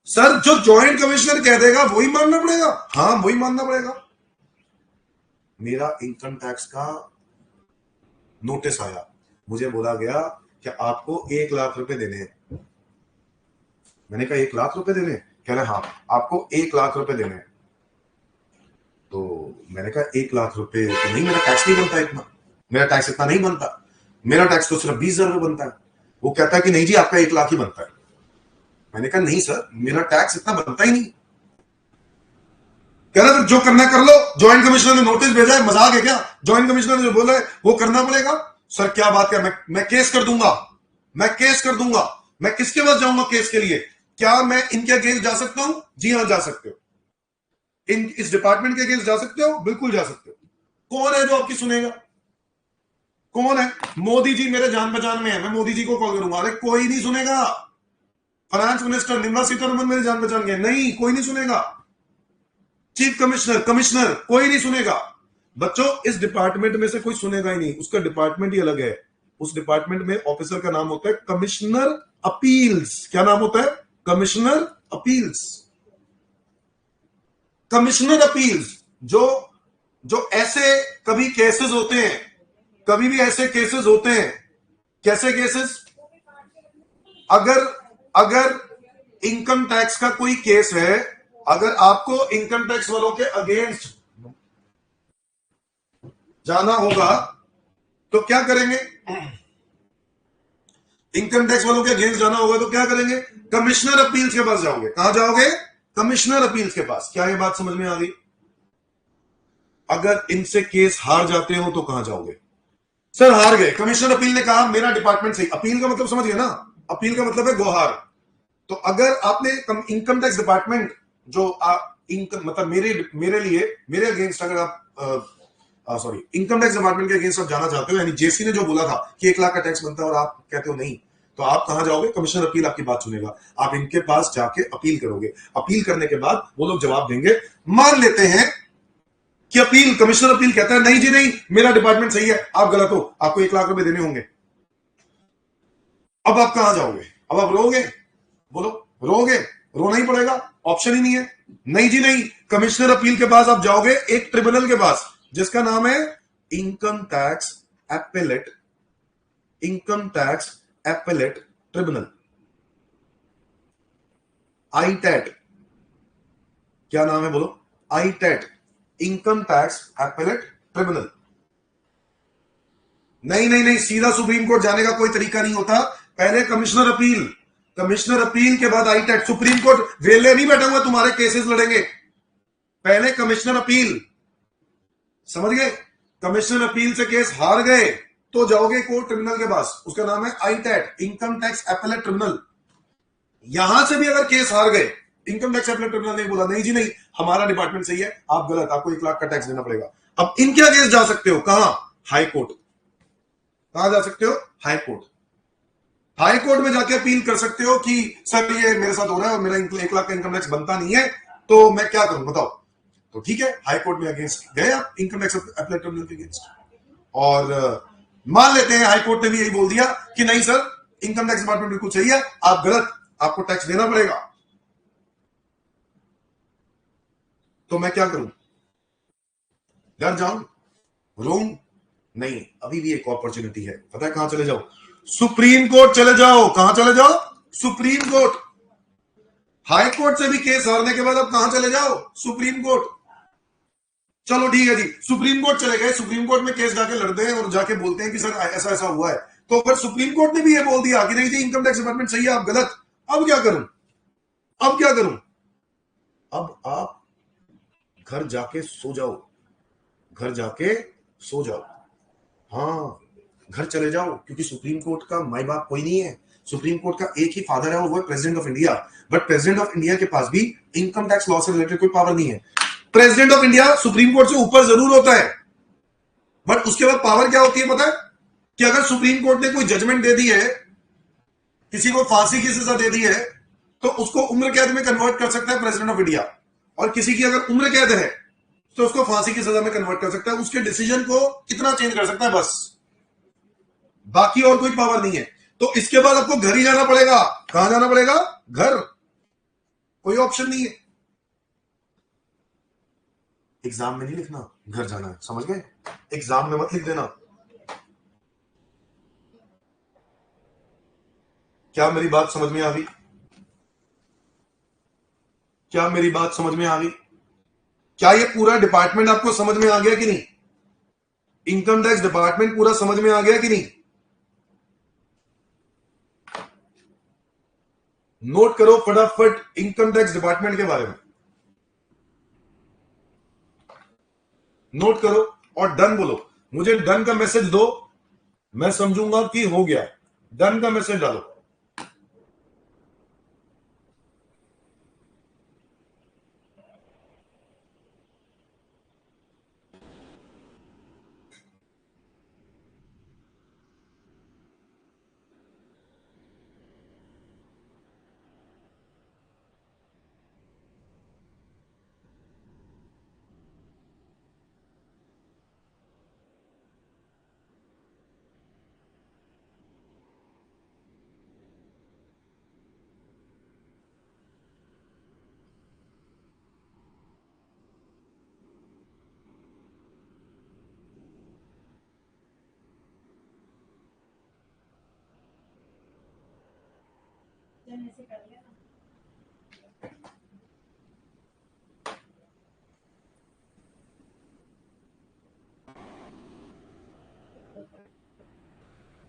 सर जो ज्वाइंट कमिश्नर कह देगा वही मानना पड़ेगा? हाँ वही मानना पड़ेगा। मेरा इनकम टैक्स का नोटिस आया, मुझे बोला गया कि आपको 1 लाख रुपए देने हैं। मैंने कहा 1 लाख रुपए देने? कह रहे हाँ आपको 1 लाख रुपए देने हैं। तो मैंने कहा 1 लाख रुपए तो नहीं, मेरा टैक्स नहीं बनता इतना, मेरा टैक्स इतना नहीं बनता, मेरा टैक्स तो सिर्फ 20,000 रुपए बनता है। वो कहता है कि नहीं जी आपका 1 लाख ही बनता है। मैंने कहा नहीं सर, मेरा टैक्स इतना बनता ही नहीं। कह रहा जो करना कर लो, ज्वाइंट कमिश्नर ने नोटिस भेजा है, मजाक है क्या? ज्वाइंट कमिश्नर ने जो बोला है वो करना पड़ेगा। सर क्या बात है, मैं केस कर दूंगा, मैं केस कर दूंगा। मैं किसके पास जाऊंगा केस के लिए? क्या मैं इनके अगेंस्ट जा सकता हूं? जी हाँ जा सकते हो। इस डिपार्टमेंट के अगेंस्ट जा सकते हो, बिल्कुल जा सकते हो। कौन है जो आपकी सुनेगा? कौन है? मोदी जी मेरे जान पहचान में है, मैं मोदी जी को कॉल करूंगा। अरे कोई नहीं सुनेगा। फाइनेंस मिनिस्टर निर्मला सीतारमन मेरे जान पहचान के, नहीं कोई नहीं सुनेगा। चीफ कमिश्नर कोई नहीं सुनेगा। बच्चों इस डिपार्टमेंट में से कोई सुनेगा ही नहीं, उसका डिपार्टमेंट ही अलग है। उस डिपार्टमेंट में ऑफिसर का नाम होता है कमिश्नर अपील्स। क्या नाम होता है? Commissioner appeals. Commissioner appeals. जो जो ऐसे कभी केसेस होते हैं, कभी भी ऐसे केसेस होते हैं। कैसे केसेस? अगर अगर इनकम टैक्स का कोई केस है, अगर आपको इनकम टैक्स वालों के अगेंस्ट जाना होगा तो क्या करेंगे? इनकम टैक्स वालों के अगेंस्ट जाना होगा तो क्या करेंगे? कमिश्नर अपील्स के पास जाओगे। कहां जाओगे? कमिश्नर अपील्स के पास। क्या ये बात समझ में आ गई? अगर इनसे केस हार जाते हो तो कहां जाओगे? सर हार गए, कमिश्नर अपील ने कहा मेरा डिपार्टमेंट सही। अपील का मतलब समझ गए ना? अपील का मतलब है गुहार। तो अगर आपने इनकम टैक्स डिपार्टमेंट जो इनकम मतलब मेरे लिए मेरे अगेंस्ट अगर आप सॉरी इनकम टैक्स डिपार्टमेंट के अगेंस्ट आप जाना चाहते हो, यानी जेसी ने जो बोला था कि 1 लाख का टैक्स बनता है और आप कहते हो नहीं, तो आप कहां जाओगे? कमिश्नर अपील आपकी बात सुनेगा, आप इनके पास जाके अपील करोगे। अपील करने के बाद वो लोग जवाब देंगे। मान लेते हैं कि अपील कमिश्नर अपील कहता है नहीं जी नहीं, मेरा डिपार्टमेंट सही है, आप गलत हो, आपको 1 लाख रुपए देने होंगे। अब आप कहां जाओगे? अब आप रोगे? बोलो, रोगे? रोना ही पड़ेगा, ऑप्शन ही नहीं है। नहीं जी नहीं, कमिश्नर अपील के पास आप जाओगे एक ट्रिब्यूनल के पास जिसका नाम है income tax appellate, income tax appellate tribunal, ITAT. क्या नाम है? बोलो, ITAT, income tax appellate tribunal. नहीं नहीं नहीं, सीधा सुप्रीम कोर्ट जाने का कोई तरीका नहीं होता। पहले कमिश्नर अपील, कमिश्नर अपील के बाद आईटैट। सुप्रीम कोर्ट वेले नहीं बैठा हुआ तुम्हारे केसेस लड़ेंगे, पहले कमिश्नर अपील। समझ गए? कमिश्नर अपील से केस हार गए तो जाओगे कोर्ट ट्रिब्यूनल के पास, उसका नाम है आईटैट, इनकम टैक्स एपेलेट ट्रिब्यूनल। यहां से भी अगर केस हार गए इनकम टैक्स अपीलेट ट्रिब्यूनल ने बोला नहीं जी नहीं, हमारा डिपार्टमेंट सही है, आप गलत, आपको 1 लाख का टैक्स देना पड़ेगा। अब इनके अगेंस्ट जा सकते हो, कहां? High court. कहां जा सकते हो? High court. हाई कोर्ट में जाके अपील कर सकते हो कि सर ये मेरे साथ हो रहा है और मेरा 1 लाख का इनकम टैक्स बनता नहीं है, तो मैं क्या करूं बताओ। तो ठीक है, हाई कोर्ट में अगेंस्ट गए आप इनकम टैक्स अपीलेट ट्रिब्यूनल के अगेंस्ट, और मान लेते हैं हाई कोर्ट ने भी यही बोल दिया कि नहीं सर, इनकम टैक्स डिपार्टमेंट बिल्कुल सही है, आप गलत, आपको टैक्स देना पड़ेगा। तो मैं क्या करूं? डर जाऊं? रूम? नहीं, अभी भी एक अपॉर्चुनिटी है। पता है कहां चले जाओ? सुप्रीम कोर्ट चले जाओ। कहां चले जाओ? Supreme court. हाई कोर्ट से भी केस हारने के बाद अब कहां चले जाओ? Supreme court. चलो ठीक है जी, सुप्रीम कोर्ट चले गए, सुप्रीम कोर्ट में केस जाके लड़ते हैं और जाके बोलते हैं कि सर ऐसा ऐसा हुआ है। तो अगर सुप्रीम कोर्ट ने भी ये बोल दिया कि नहीं जी इनकम टैक्स डिपार्टमेंट सही है, आप गलत, अब क्या करूं? अब क्या करूं? अब आप घर जाके सो जाओ, घर जाके सो जाओ। हाँ, घर चले जाओ, क्योंकि सुप्रीम कोर्ट का माई बाप कोई नहीं है। सुप्रीम कोर्ट का एक ही फादर है और वो है president of India. But president of India के पास भी इनकम टैक्स लॉ से रिलेटेड कोई पावर नहीं है। President of India supreme court से ऊपर जरूर होता है, बट उसके बाद पावर क्या होती है पता है? कि अगर सुप्रीम कोर्ट ने कोई जजमेंट दे दी है, किसी को फांसी की सजा दे दी है, तो उसको उम्र कैद में कन्वर्ट कर सकता है प्रेसिडेंट ऑफ इंडिया। और किसी की अगर उम्र कैद है तो उसको फांसी की सजा में कन्वर्ट कर सकता है। उसके डिसीजन को कितना चेंज कर सकता है बस, बाकी और कोई पावर नहीं है। तो इसके बाद आपको घर ही जाना पड़ेगा। कहां जाना पड़ेगा? घर। कोई ऑप्शन नहीं है। एग्जाम में नहीं लिखना घर जाना है, समझ गए? एग्जाम में मत लिख देना। क्या मेरी बात समझ में आ गई? क्या मेरी बात समझ में आ गई? क्या ये पूरा डिपार्टमेंट आपको समझ में आ गया कि नहीं? इनकम टैक्स डिपार्टमेंट पूरा समझ में आ गया कि नहीं? नोट करो फटाफट इनकम टैक्स डिपार्टमेंट के बारे में, नोट करो और डन बोलो। मुझे डन का मैसेज दो, मैं समझूंगा कि हो गया। डन का मैसेज डालो।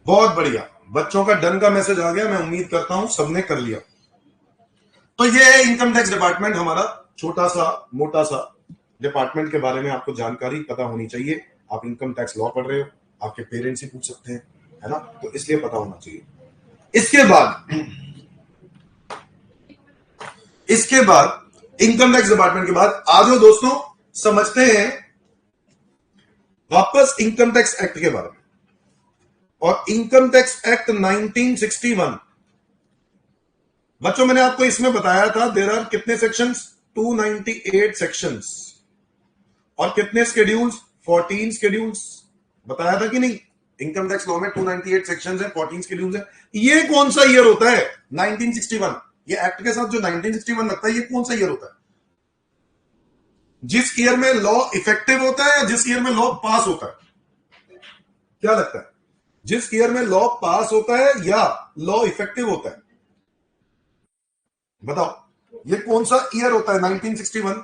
बहुत बढ़िया, बच्चों का डन का मैसेज आ गया। मैं उम्मीद करता हूं सबने कर लिया। तो ये है इनकम टैक्स डिपार्टमेंट, हमारा छोटा सा मोटा सा डिपार्टमेंट के बारे में आपको जानकारी पता होनी चाहिए। आप इनकम टैक्स लॉ पढ़ रहे हो, आपके पेरेंट्स ही पूछ सकते हैं, है ना? तो इसलिए पता होना चाहिए। इसके बाद इनकम टैक्स डिपार्टमेंट के बाद आ जाओ दोस्तों, समझते हैं वापस इनकम टैक्स एक्ट के बारे में। और इनकम टैक्स एक्ट 1961, बच्चों मैंने आपको इसमें बताया था देयर आर कितने सेक्शंस? 298 सेक्शंस। और कितने स्केड्यूल्स? 14 स्केड्यूल्स। बताया था कि नहीं? इनकम टैक्स लॉ में 298 सेक्शंस है, 14 स्केड्यूल्स है। ये कौन सा ईयर होता है? 1961। ये एक्ट के साथ जो 1961 लगता है, ये कौन सा ईयर होता है? जिस ईयर में लॉ इफेक्टिव होता है या जिस ईयर में लॉ पास होता है? क्या लगता है? जिस ईयर में लॉ पास होता है या लॉ इफेक्टिव होता है? बताओ ये कौन सा ईयर होता है? 1961।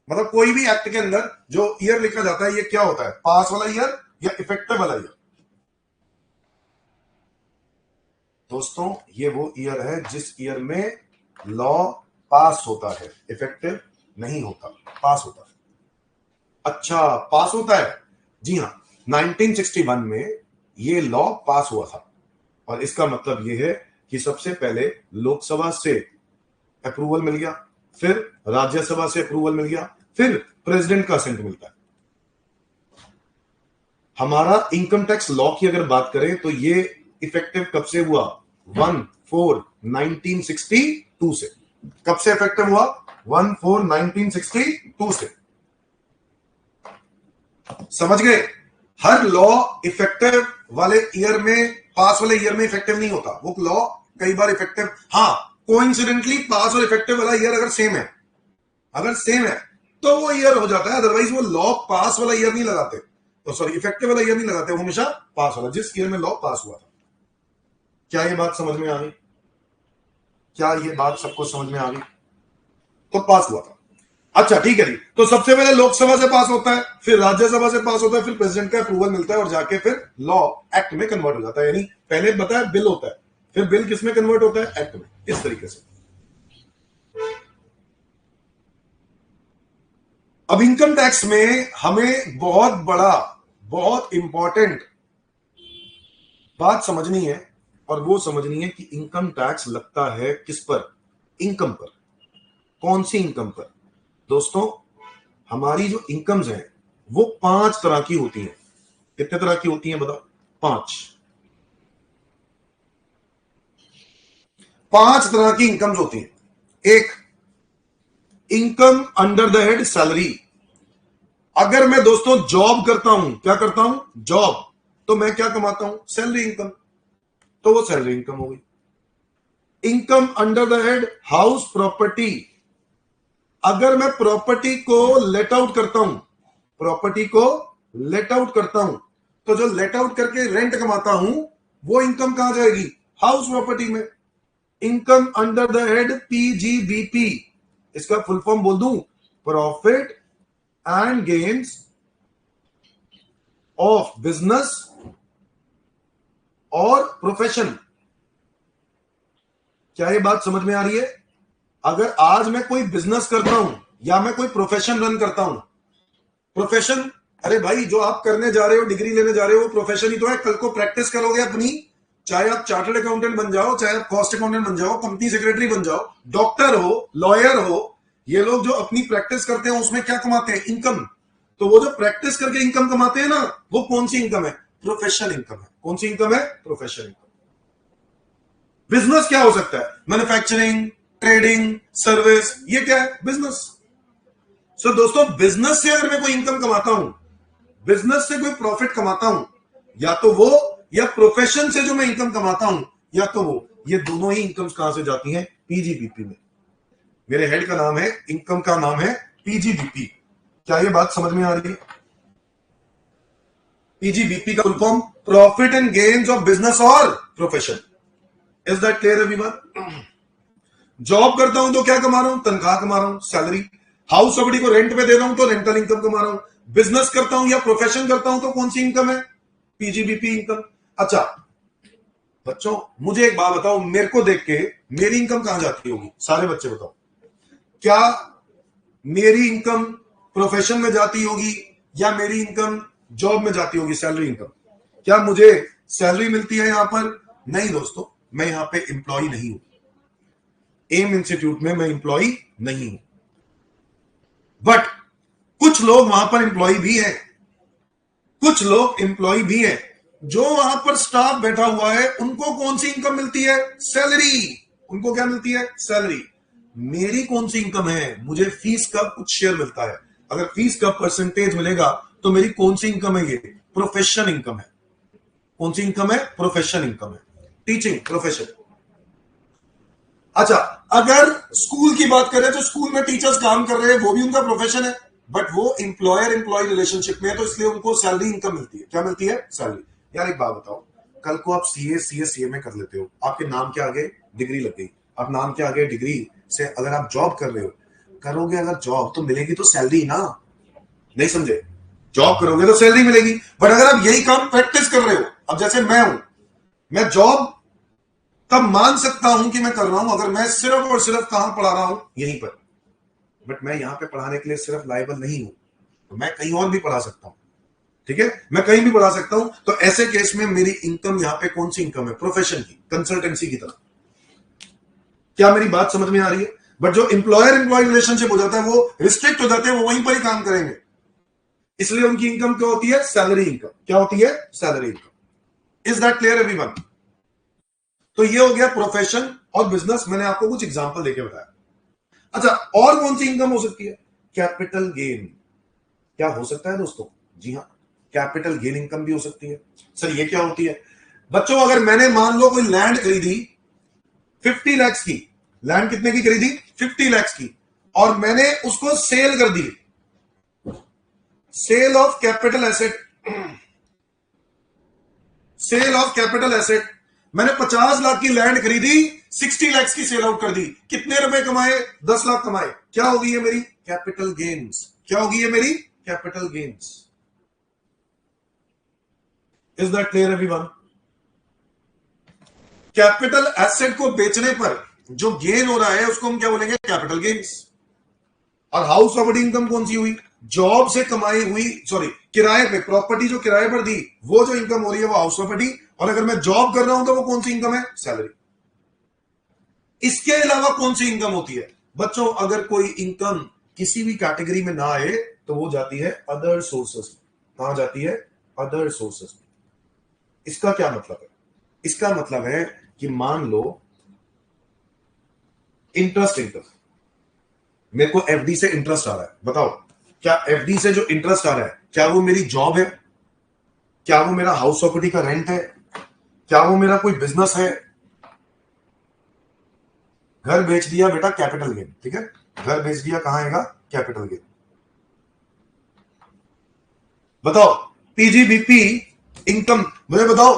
मतलब कोई भी एक्ट के अंदर जो ईयर लिखा जाता है, ये क्या होता है? पास वाला ईयर या इफेक्टिव वाला ईयर? दोस्तों ये वो ईयर है जिस ईयर में लॉ पास होता है, इफेक्टिव नहीं होता, पास होता है। अच्छा, पास होता है? जी हां, 1961 में ये लॉ पास हुआ था। और इसका मतलब यह है कि सबसे पहले लोकसभा से अप्रूवल मिल गया, फिर राज्यसभा से अप्रूवल मिल गया, फिर प्रेसिडेंट का असेंट मिलता है। हमारा इनकम टैक्स लॉ की अगर बात करें तो ये इफेक्टिव कब से हुआ? 1/4/1962 से। कब से इफेक्टिव हुआ? 1/4/1962 से। समझ गए? हर लॉ इफेक्टिव वाले ईयर में, पास वाले ईयर में इफेक्टिव नहीं होता। वो लॉ कई बार इफेक्टिव, हाँ कोइंसिडेंटली पास और इफेक्टिव वाला ईयर अगर सेम है, तो वो ईयर हो जाता है। अदरवाइज वो लॉ पास वाला ईयर नहीं लगाते, तो सॉरी इफेक्टिव वाला ईयर नहीं लगाते, वो हमेशा पास वाला, जिस ईयर में लॉ पास हुआ था। क्या ये बात समझ में आ गई? क्या ये बात सबको समझ में आ गई? तो पास हुआ था। अच्छा ठीक है जी। तो सबसे पहले लोकसभा से पास होता है, फिर राज्यसभा से पास होता है, फिर प्रेसिडेंट का अप्रूवल मिलता है और जाके फिर लॉ एक्ट में कन्वर्ट हो जाता है। यानी पहले बताया बिल होता है, फिर बिल किस में कन्वर्ट होता है? एक्ट में। इस तरीके से। अब इनकम टैक्स में हमें बहुत बड़ा, बहुत इंपॉर्टेंट बात समझनी है, और वो समझनी है कि इनकम टैक्स लगता है किस पर? इनकम पर। कौन सी इनकम पर? दोस्तों हमारी जो इनकम्स हैं वो 5 तरह की होती हैं। कितने तरह की होती हैं बताओ? 5 तरह की इनकम्स होती हैं। एक, income under the head salary. अगर मैं दोस्तों जॉब करता हूं, क्या करता हूं? जॉब, तो मैं क्या कमाता हूं? सैलरी इनकम, तो वो सैलरी इनकम हो गई। Income under the head house property. अगर मैं प्रॉपर्टी को लेट आउट करता हूं, तो जो लेट आउट करके रेंट कमाता हूं वो इनकम कहां जाएगी? हाउस प्रॉपर्टी में। Income under the head PGBP, इसका फुल फॉर्म बोल दूं? Profit and gains of business और प्रोफेशन। क्या ये बात समझ में आ रही है? अगर आज मैं कोई बिजनेस करता हूं या मैं कोई प्रोफेशन रन करता हूं, प्रोफेशन, अरे भाई जो आप करने जा रहे हो, डिग्री लेने जा रहे हो, वो प्रोफेशन ही तो है। कल को प्रैक्टिस करोगे अपनी, चाहे आप चार्टर्ड अकाउंटेंट बन जाओ, चाहे आप कॉस्ट अकाउंटेंट बन जाओ, कंपनी सेक्रेटरी बन जाओ, डॉक्टर हो, लॉयर हो, ये लोग जो अपनी प्रैक्टिस करते हैं उसमें क्या कमाते हैं? इनकम। तो वो जो प्रैक्टिस करके इनकम कमाते हैं ना, वो कौन सी इनकम है? प्रोफेशनल इनकम है। कौन सी इनकम है? Professional income. बिजनेस क्या हो सकता है? मैन्युफैक्चरिंग, ट्रेडिंग, सर्विस, ये क्या है? बिजनेस। सो दोस्तों बिजनेस से अगर मैं कोई इनकम कमाता हूं, बिजनेस से कोई प्रॉफिट कमाता हूं, या तो वो, या प्रोफेशन से जो मैं इनकम कमाता हूं, या तो वो, ये दोनों ही इनकम्स कहां से जाती हैं? पीजीबीपी में। मेरे हेड का नाम है, इनकम का नाम है पीजीबीपी। क्या ये बात समझ में आ रही है? पीजीबीपी का full form profit and gains of business और profession. Is that clear everyone? Job करता हूं तो क्या कमा रहा हूं? तनख्वाह कमा रहा हूं, सैलरी। हाउस प्रॉपर्टी को रेंट पे दे रहा हूं तो रेंटल इनकम कमा रहा हूं। बिजनेस करता हूं या प्रोफेशन करता हूं तो कौन सी इनकम है? PGBP income. अच्छा बच्चों मुझे एक बात बताओ, मेरे को देख के मेरी इनकम कहां जाती होगी? सारे बच्चे बताओ, क्या मेरी इनकम प्रोफेशन में जाती होगी या मेरी इनकम जॉब में जाती होगी? Salary income. क्या मुझे सैलरी मिलती है यहां पर? नहीं दोस्तों, मैं यहां पे एम्प्लॉय नहीं हूं। एम इंस्टीट्यूट में मैं एम्प्लॉय नहीं हूं, बट कुछ लोग वहां पर एम्प्लॉय भी हैं। कुछ लोग एम्प्लॉय भी हैं जो वहां पर स्टाफ बैठा हुआ है, उनको कौन सी इनकम मिलती है? सैलरी। उनको क्या मिलती है? सैलरी। मेरी कौन सी इनकम है? मुझे फीस का कुछ शेयर मिलता है। अगर फीस का परसेंटेज मिलेगा तो मेरी कौन सी इनकम है? ये प्रोफेशनल इनकम है। कौन सी इनकम है? प्रोफेशनल इनकम है। Teaching profession. अच्छा अगर स्कूल की बात करें तो स्कूल में टीचर्स काम कर रहे हैं, वो भी उनका प्रोफेशन है, बट वो एम्प्लॉयर एम्प्लॉय रिलेशनशिप में है, तो इसलिए उनको सैलरी इनकम मिलती है। क्या मिलती है? सैलरी। यार एक बात बताओ, कल को आप सीए में कर लेते हो, आपके नाम के आगे डिग्री लग गई, आप नाम के आगे डिग्री से अगर आप जॉब कर रहे हो, करोगे अगर जॉब तो मिलेगी तो सैलरी ना। नहीं समझे? जॉब करोगे तो सैलरी मिलेगी, बट अगर आप यही काम प्रैक्टिस कर रहे हो, अब जैसे मैं हूं, मैं जॉब तब मान सकता हूं कि मैं कर रहा हूं अगर मैं सिर्फ और सिर्फ कहां पढ़ा रहा हूं? यहीं पर। बट मैं यहां पे पढ़ाने के लिए सिर्फ लायबल नहीं हूं, तो मैं कहीं और भी पढ़ा सकता हूं। ठीक है, मैं कहीं भी पढ़ा सकता हूं। तो ऐसे केस में मेरी इनकम यहां पे कौन सी इनकम है? प्रोफेशन की, कंसल्टेंसी की तरह। क्या मेरी बात समझ में आ रही है? बट जो एम्प्लॉयर एम्प्लॉय रिलेशनशिप हो जाता है वो रिस्ट्रिक्ट हो जाते हैं, वो वहीं पर ही काम करेंगे, इसलिए उनकी इनकम क्या होती है? Salary income. क्या होती है? Salary income. Is that clear everyone? तो ये हो गया प्रोफेशन और बिजनेस, मैंने आपको कुछ एग्जांपल देके बताया। अच्छा, और कौन सी इनकम हो सकती है? Capital gain. क्या हो सकता है दोस्तों? जी हाँ, कैपिटल गेन इनकम भी हो सकती है। सर ये क्या होती है? बच्चों, अगर मैंने मान लो कोई लैंड खरीदी 50 लाख की, लैंड कितने की खरीदी? 50 लाख की, और मैंने उसको सेल कर दी, sale of capital asset, sale of capital asset, मैंने 50 लाख की लैंड खरीदी, 60 लाख की सेल आउट कर दी, कितने रुपए कमाए? 10 लाख कमाए। क्या होगी ये मेरी? Capital gains. क्या होगी ये मेरी? Capital gains. Is that clear everyone? Capital asset को बेचने पर जो गेन हो रहा है उसको हम क्या बोलेंगे? Capital gains. और हाउस प्रॉपर्टी इनकम कौन सी हुई? जॉब से कमाई हुई, सॉरी, किराए पे, प्रॉपर्टी जो किराए पर दी, वो जो इनकम हो रही है वो हाउस प्रॉपर्टी। और अगर मैं जॉब कर रहा हूं तो वो कौन सी इनकम है? सैलरी। इसके अलावा कौन सी इनकम होती है? बच्चों, अगर कोई इनकम किसी भी कैटेगरी में ना आए तो वो जाती है अदर सोर्सेस। कहां जाती है? Other sources. इसका क्या मतलब है? इसका मतलब है कि मान लो इंटरेस्ट इनकम, मेरे को एफडी से इंटरेस्ट आ रहा है, बताओ क्या एफडी से जो इंटरेस्ट आ रहा है क्या वो मेरी जॉब है? क्या वो मेरा हाउस प्रॉपर्टी का रेंट है? क्या वो मेरा कोई बिजनेस है? घर बेच दिया बेटा, कैपिटल गेन। ठीक है, घर बेच दिया, कहां आएगा? Capital gain. बताओ, पीजीबीपी इनकम, मुझे बताओ,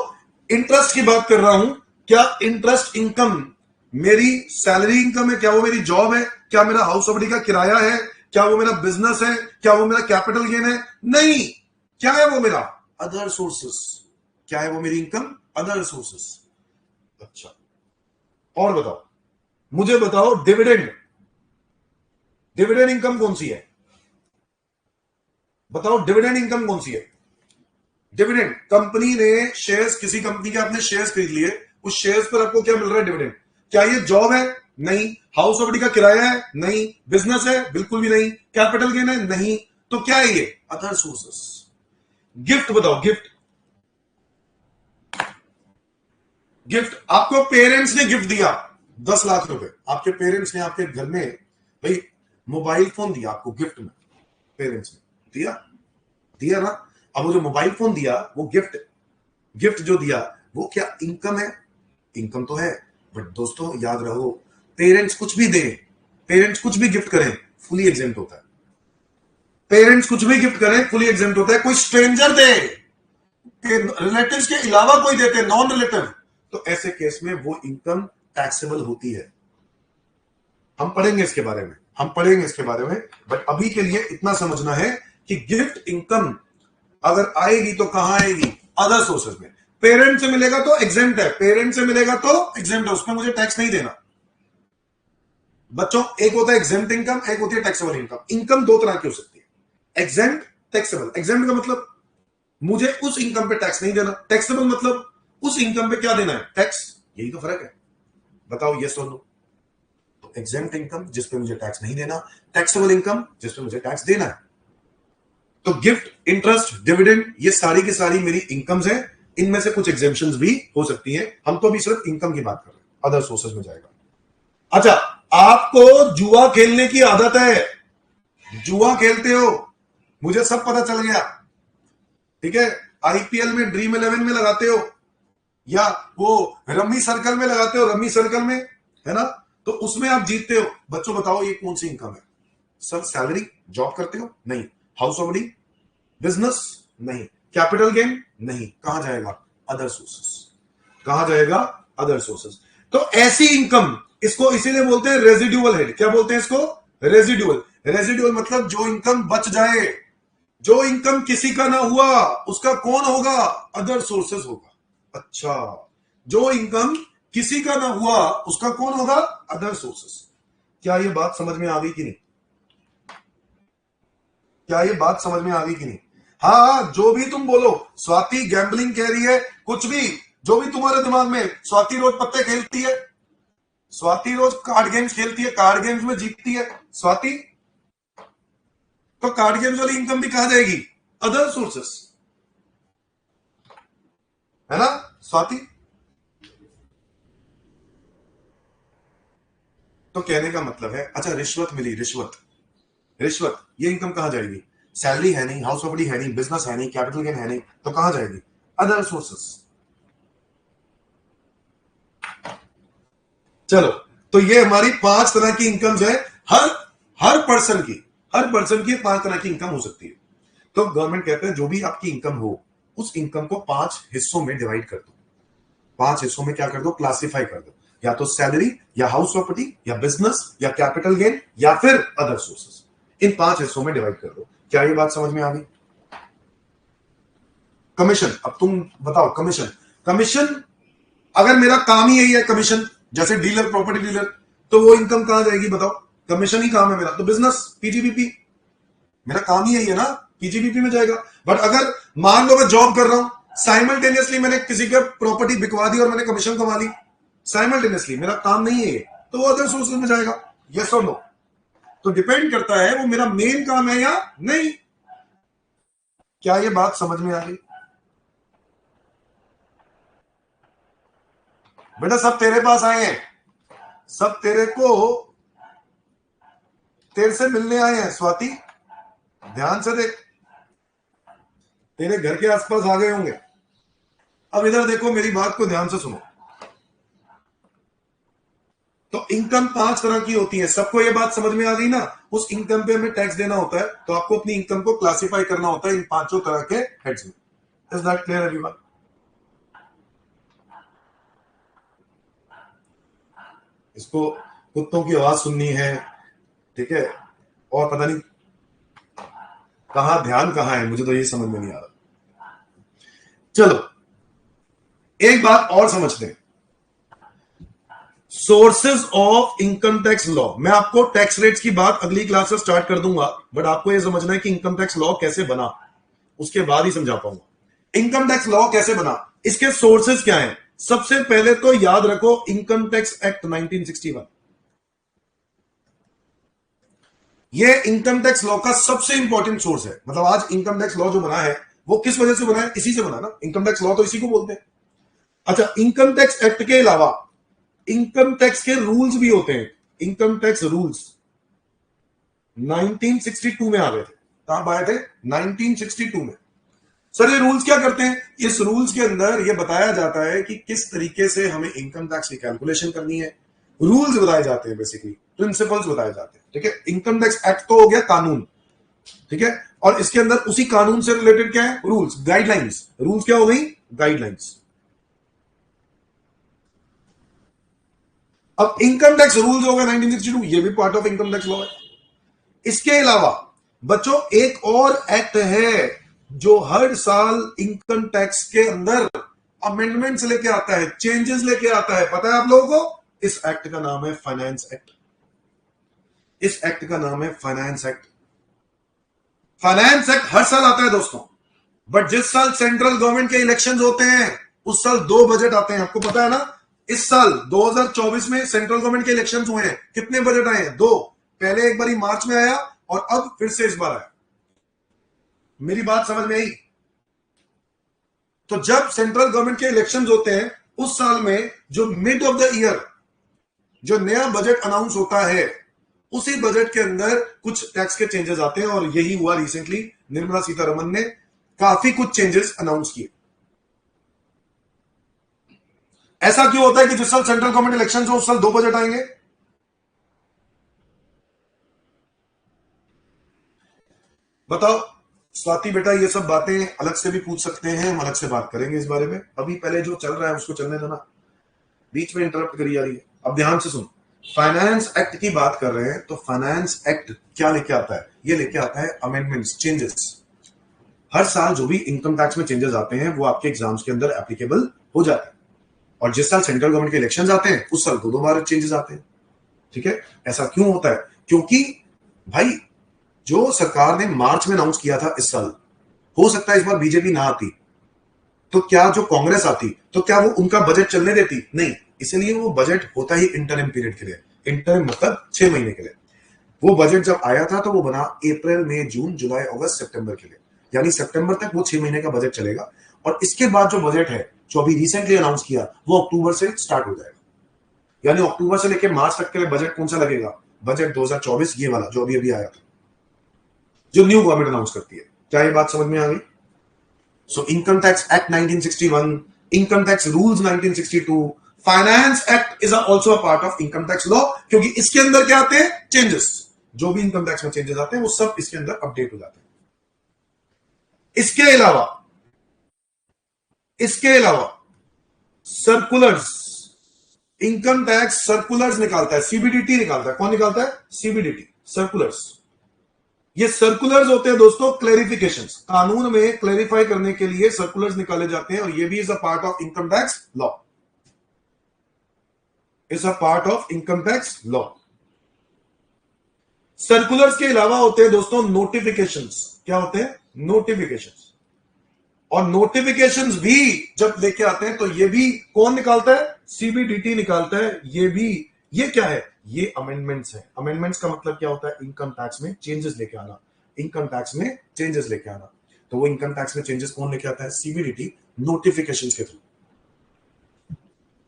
इंटरेस्ट की बात कर रहा हूं, क्या इंटरेस्ट इनकम मेरी सैलरी इनकम है? क्या वो मेरी जॉब है? क्या मेरा हाउस प्रॉपर्टी का किराया है? क्या वो मेरा बिजनेस है? क्या वो मेरा कैपिटल गेन है? नहीं। क्या है वो मेरा? Other sources. क्या है वो मेरी इनकम? Other sources. अच्छा, और बताओ, मुझे बताओ, डिविडेंड, डिविडेंड इनकम कौन सी है? बताओ, डिविडेंड इनकम कौन सी है? डिविडेंड, कंपनी ने शेयर्स, किसी कंपनी के आपने शेयर्स खरीद लिए, उस शेयर्स पर आपको क्या मिल रहा है? डिविडेंड। क्या ये जॉब है? नहीं। हाउस प्रॉपर्टी का किराया है? नहीं। बिजनेस है? बिल्कुल भी नहीं। कैपिटल गेन है? नहीं। तो क्या है ये? Other sources. गिफ्ट, बताओ, गिफ्ट, गिफ्ट आपको पेरेंट्स ने गिफ्ट दिया 10 लाख रुपए, आपके पेरेंट्स ने आपके घर में भाई मोबाइल फोन दिया आपको गिफ्ट में, पेरेंट्स ने दिया, दिया ना? अब वो जो मोबाइल फोन दिया वो गिफ्ट, गिफ्ट जो दिया वो क्या इनकम है? इनकम तो है, बट दोस्तों याद रहो, पेरेंट्स कुछ भी दें, पेरेंट्स कुछ भी गिफ्ट करें, फुली एग्जेम्प्ट होता है। पेरेंट्स कुछ भी गिफ्ट करें, फुली एग्जेम्प्ट होता है। कोई स्ट्रेंजर दे, रिलेटिव्स के अलावा कोई देते, नॉन रिलेटिव, तो ऐसे केस में वो इनकम टैक्सेबल होती है। हम पढ़ेंगे इसके बारे में, हम पढ़ेंगे इसके बारे में, बट अभी के लिए इतना समझना है कि गिफ्ट इनकम अगर आएगी तो कहां आएगी? अदर सोर्सेज में। पेरेंट से मिलेगा तो एग्जेम्प्ट है, पेरेंट से मिलेगा तो एग्जेम्प्ट है, उसमें मुझे टैक्स नहीं देना। बच्चों, एक होता है एग्जेम्प्ट इनकम, एक होती है टैक्सेबल इनकम। इनकम दो तरह की हो सकती है, एग्जेम्प्ट, टैक्सेबल। एग्जेम्प्ट का मतलब मुझे उस इनकम पे टैक्स नहीं देना, टैक्सेबल मतलब उस इनकम पे क्या देना है? टैक्स। यही तो फर्क है। बताओ ये सुन लो, तो एग्जेम्प्ट इनकम जिसपे मुझे टैक्स नहीं देना, टैक्सेबल इनकम जिसपे मुझे टैक्स देना है। तो गिफ्ट, इंटरेस्ट, डिविडेंड, ये सारी की सारी मेरी इनकम्स हैं। इनमें से कुछ एग्जेम्पशंस भी हो सकती हैं, हम तो अभी सिर्फ इनकम की बात कर रहे हैं, अदर सोर्सेज में जाएगा। अच्छा, आपको जुआ खेलने की आदत है, जुआ खेलते हो, मुझे सब पता चल गया। ठीक है, आईपीएल में ड्रीम 11 में लगाते हो, या वो रमी सर्कल में लगाते हो, रमी सर्कल में, है ना? तो उसमें आप जीतते हो। बच्चों बताओ ये कौन सी इनकम है? सर सैलरी, जॉब करते हो? नहीं। House property, business? नहीं। Capital gain? नहीं। कहां जाएगा? Other sources. कहां जाएगा? Other sources. तो ऐसी इनकम, इसको इसीलिए बोलते हैं रेजिड्यूअल हेड। क्या बोलते हैं इसको? रेजिड्यूअल। रेजिड्यूअल मतलब जो इनकम बच जाए, जो इनकम किसी का ना हुआ उसका कौन होगा? अदर सोर्सेस होगा। अच्छा, जो इनकम किसी का ना हुआ उसका कौन होगा? Other sources. क्या ये बात समझ में आ गई कि नहीं? क्या ये बात समझ में आ गई कि नहीं? हाँ, जो भी तुम बोलो, स्वाति गैम्बलिंग कह रही है, कुछ भी, जो भी तुम्हारे दिमाग में, स्वाति रोज पत्ते खेलती है, स्वाति रोज कार्ड गेम्स खेलती है, कार्ड गेम्स में जीतती है स्वाति, तो कार्ड गेम्स वाली इनकम भी कहा जाएगी अदर सोर्सेस, है ना स्वाति। तो कहने का मतलब है, अच्छा रिश्वत मिली, रिश्वत, रिश्वत ये इनकम कहां जाएगी? सैलरी है नहीं, हाउस प्रॉपर्टी है नहीं, बिजनेस है नहीं, कैपिटल गेन है नहीं, तो कहां जाएगी? Other sources. चलो, तो ये हमारी 5 तरह की इनकम्स है, हर पर्सन की 5 तरह की इनकम हो सकती है। तो गवर्नमेंट कहते हैं जो भी आपकी इनकम हो, उस इनकम को 5 हिस्सों में डिवाइड कर दो। 5 हिस्सों में क्या कर दो? क्लासिफाई कर दो, या तो सैलरी, या हाउस प्रॉपर्टी, या बिजनेस, या कैपिटल गेन, या फिर अदर सोर्सेस। इन 5 हिस्सों में डिवाइड कर दो। क्या ये बात समझ में आ गई? कमीशन, अब तुम बताओ, कमीशन अगर मेरा काम ही यही है कमीशन, जैसे डीलर, प्रॉपर्टी डीलर, तो वो इनकम कहां जाएगी बताओ? कमीशन ही काम है मेरा, तो बिजनेस, पीजीबीपी, मेरा काम ही यही है ना, पीजीबीपी में जाएगा। बट अगर मान लो मैं जॉब कर रहा हूं, साइमल्टेनियसली मैंने किसी का प्रॉपर्टी बिकवा दी और मैंने कमीशन कमा ली, साइमल्टेनियसली, मेरा काम नहीं है ये, तो वो अदर सोर्सेज में जाएगा। यस और नो? तो डिपेंड करता है वो मेरा मेन काम है या नहीं। क्या ये बात समझ में आ गई? बेटा सब तेरे पास आए हैं, सब तेरे से मिलने आए हैं स्वाति, ध्यान से देख, तेरे घर के आसपास आ गए होंगे। अब इधर देखो, मेरी बात को ध्यान से सुनो। तो इनकम 5 तरह की होती है, सबको ये बात समझ में आ गई ना? उस इनकम पे हमें टैक्स देना होता है, तो आपको अपनी इनकम को क्लासिफाई करना होता है इन 5 तरह के हेड्स में। Is that clear everyone? इसको कुत्तों की आवाज सुननी है, ठीक है, और पता नहीं कहां ध्यान कहां है, मुझे तो ये समझ में नहीं आ रहा। चलो एक बात और समझते हैं, sources of income tax law. मैं आपको टैक्स रेट्स की बात अगली क्लास से स्टार्ट कर दूंगा, बट आपको यह समझना है कि इनकम टैक्स लॉ कैसे बना, उसके बाद ही समझा पाऊंगा। इनकम टैक्स लॉ कैसे बना, इसके सोर्सेज क्या हैं? सबसे पहले तो याद रखो इनकम टैक्स एक्ट 1961, ये इनकम टैक्स लॉ का सबसे इंपॉर्टेंट सोर्स है। मतलब आज इनकम टैक्स लॉ जो बना है वो किस वजह से बना है? इसी से बना ना, इनकम टैक्स लॉ तो इसी को बोलते हैं। अच्छा, इनकम टैक्स एक्ट के अलावा इनकम टैक्स के रूल्स भी होते हैं। इनकम टैक्स रूल्स 1962 में आ गए थे। कहां आए थे? 1962 में। सर ये रूल्स क्या करते हैं? इस रूल्स के अंदर यह बताया जाता है कि किस तरीके से हमें इनकम टैक्स की कैलकुलेशन करनी है। रूल्स बताए जाते हैं, बेसिकली प्रिंसिपल्स बताए जाते हैं, ठीक है। इनकम टैक्स एक्ट तो हो गया कानून, ठीक है, और इसके अंदर उसी कानून से रिलेटेड क्या है? Rules, guidelines. रूल्स क्या हो गई? गाइडलाइंस। अब इनकम टैक्स रूल्स होगा 1962, ये भी part of income tax law है। इसके अलावा बच्चों एक और एक्ट है जो हर साल इनकम टैक्स के अंदर अमेंडमेंट्स लेके आता है, चेंजेस लेके आता है। पता है आप लोगों को? इस एक्ट का नाम है फाइनेंस एक्ट। इस एक्ट का नाम है फाइनेंस एक्ट। फाइनेंस एक्ट हर साल आता है दोस्तों, बट जिस साल सेंट्रल गवर्नमेंट के इलेक्शंस होते हैं उस साल 2 बजट आते हैं, आपको पता है ना। इस साल 2024 में सेंट्रल गवर्नमेंट के इलेक्शंस हुए हैं, कितने बजट आए हैं? 2। पहले एक बार मार्च में आया और अब फिर से इस बार आया। मेरी बात समझ में आई? तो जब सेंट्रल गवर्नमेंट के इलेक्शंस होते हैं उस साल में जो मिड ऑफ द ईयर जो नया बजट अनाउंस होता है, उसी बजट के अंदर कुछ टैक्स के चेंजेस आते हैं, और यही हुआ रिसेंटली। निर्मला सीतारमन ने काफी कुछ चेंजेस अनाउंस किए। ऐसा क्यों होता है कि जिस साल सेंट्रल गवर्नमेंट इलेक्शन हो उस साल 2 बजट आएंगे? बताओ स्वाति बेटा, ये सब बातें अलग से भी पूछ सकते हैं, हम अलग से बात करेंगे इस बारे में। अभी पहले जो चल रहा है उसको चलने देना, बीच में इंटरप्ट करी जा रही है। अब ध्यान से सुन, फाइनेंस एक्ट की बात कर रहे हैं, तो फाइनेंस एक्ट क्या लेके आता है? ये लेके आता है अमेंडमेंट्स, चेंजेस। हर साल जो भी इनकम टैक्स में चेंजेस आते हैं वो आपके एग्जाम्स के अंदर एप्लीकेबल हो जाते हैं, और जिस साल सेंट्रल गवर्नमेंट के इलेक्शंस आते हैं उस साल 2 बार चेंजेस आते हैं, ठीक है। ऐसा क्यों होता है? क्योंकि भाई जो सरकार ने मार्च में अनाउंस किया था इस साल, हो सकता है इस बार बीजेपी ना आती, तो क्या जो कांग्रेस आती तो क्या वो उनका बजट चलने देती? नहीं, इसलिए वो बजट होता ही इंटरिम पीरियड के लिए। इंटरिम मतलब 6 महीने के लिए। वो बजट जब आया था तो वो बना अप्रैल मई जून जुलाई अगस्त सितंबर के लिए, यानी सितंबर तक वो 6 महीने का बजट चलेगा। और इसके बाद जो बजट है जो अभी रिसेंटली अनाउंस किया वो अक्टूबर से स्टार्ट हो जाएगा, यानी अक्टूबर से लेकर मार्च तक के लिए बजट कौन सा लगेगा? बजट 2024 ये वाला जो अभी अभी आया था, जो न्यू गवर्नमेंट अनाउंस करती है। क्या ये बात समझ में आ गई? So income tax act 1961, income tax rules 1962, finance act is also a part of income tax law, क्योंकि इसके अंदर क्या आते हैं? चेंजेस। जो भी इनकम टैक्स में चेंजेस आते हैं वो सब इसके अंदर अपडेट हो जाते हैं। इसके अलावा सर्कुलर्स, इनकम टैक्स सर्कुलर्स निकालता है, सीबीडीटी निकालता है। कौन निकालता है? CBDT, circulars. ये सर्कुलर्स होते हैं दोस्तों क्लैरिफिकेशंस, कानून में क्लैरिफाई करने के लिए सर्कुलर्स निकाले जाते हैं, और ये भी is a part of income tax law, is a part of income tax law. Circulars के अलावा होते हैं दोस्तों नोटिफिकेशंस। क्या होते हैं? नोटिफिकेशंस। और नोटिफिकेशंस भी जब लेके आते हैं तो ये भी कौन निकालता है? सीबीडीटी निकालता है। ये भी, ये क्या है? ये अमेंडमेंट्स है। अमेंडमेंट्स का मतलब क्या होता है? इनकम टैक्स में चेंजेस लेके आना, इनकम टैक्स में चेंजेस लेके आना। तो वो इनकम टैक्स में चेंजेस कौन लेके आता है? सीबीडीटी, नोटिफिकेशंस के थ्रू।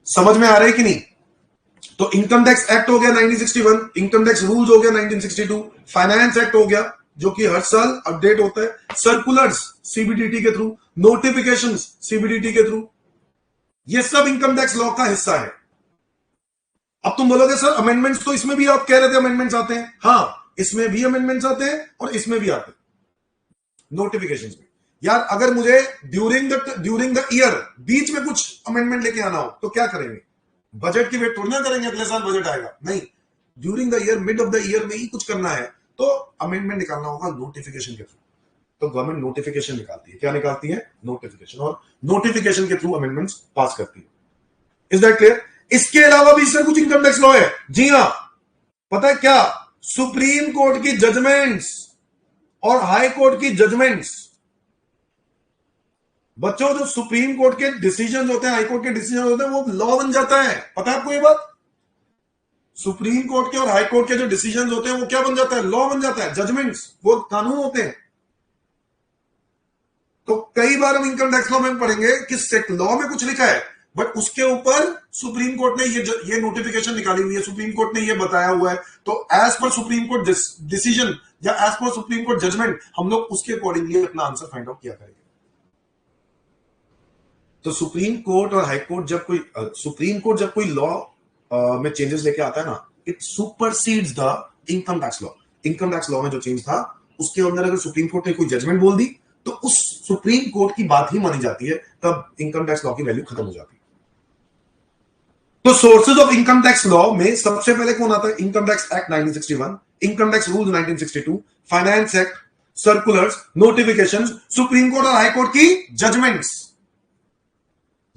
समझ में आ रहा है कि नहीं? तो इनकम टैक्स एक्ट हो गया 1961, इनकम टैक्स रूल्स हो गया 1962, फाइनेंस एक्ट हो गया जो कि हर साल अपडेट होता है, सर्कुलर्स सीबीडीटी के थ्रू, नोटिफिकेशंस सीबीडीटी के थ्रू। ये सब इनकम टैक्स लॉ का हिस्सा है। अब तुम बोलोगे सर अमेंडमेंट्स तो इसमें भी आप कह रहे थे अमेंडमेंट्स आते हैं। हाँ, इसमें भी अमेंडमेंट्स आते हैं और इसमें भी आते हैं, नोटिफिकेशंस में। यार अगर मुझे ड्यूरिंग द ईयर बीच में कुछ अमेंडमेंट लेके आना हो तो क्या करेंगे? बजट की वेट थोड़ी ना करेंगे अगले साल बजट आएगा, नहीं, during the year, mid of the year में ही कुछ करना है तो अमेंडमेंट निकालना होगा नोटिफिकेशन के थ्रू। तो गवर्नमेंट नोटिफिकेशन निकालती है। क्या निकालती है? नोटिफिकेशन। और नोटिफिकेशन के थ्रू अमेंडमेंट्स पास करती है। Is that clear? इसके अलावा भी सर कुछ इनकम टैक्स लॉ है। जी हां, पता है क्या? सुप्रीम कोर्ट की जजमेंट्स और हाई कोर्ट की जजमेंट्स, बच्चों जो सुप्रीम कोर्ट के डिसीजन होते हैं, हाई कोर्ट के डिसीजन होते हैं, वो लॉ बन जाता है। पता है आपको ये बात? सुप्रीम कोर्ट के और हाई कोर्ट के जो डिसीजन होते हैं वो क्या बन जाता है? लॉ बन जाता है। जजमेंट्स वो कानून होते हैं। तो कई बार हम इनकम टैक्स लॉ में पढ़ेंगे कि लॉ में कुछ लिखा है बट उसके ऊपर सुप्रीम कोर्ट ने ये नोटिफिकेशन निकाली हुई है, सुप्रीम कोर्ट ने ये बताया हुआ है, तो as per supreme court decision या as per supreme court judgment हम लोग उसके अकॉर्डिंगली अपना आंसर फाइंड आउट किया करेंगे। तो सुप्रीम कोर्ट और हाई कोर्ट सुप्रीम कोर्ट जब कोई लॉ में चेंजेस लेके आता है ना, it supersedes the income tax law. Income tax law में जो चेंज था उसके अंदर अगर सुप्रीम कोर्ट ने कोई जजमेंट बोल दी तो उस सुप्रीम कोर्ट की बात ही मानी जाती है, तब इनकम टैक्स लॉ की वैल्यू खत्म हो जाती है। तो sources of income tax law में सबसे पहले कौन आता है? Income tax act 1961, income tax rules 1962, finance act, circulars, notifications, supreme court और हाई कोर्ट की जजमेंट्स।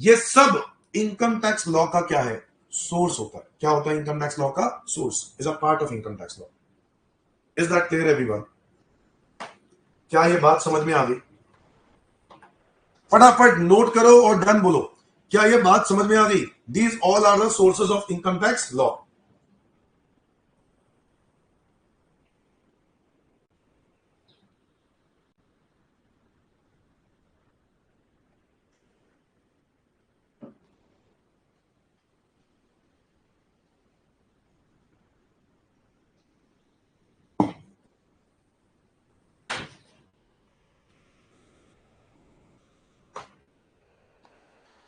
ये सब इनकम टैक्स लॉ का क्या है? सोर्स होता है। क्या होता है इनकम टैक्स लॉ का? Source, is a part of income tax law. Is that clear everyone? क्या ये बात समझ में आ गई? फटाफट नोट करो और डन बोलो। क्या ये बात समझ में आ गई? These all are the sources of income tax law.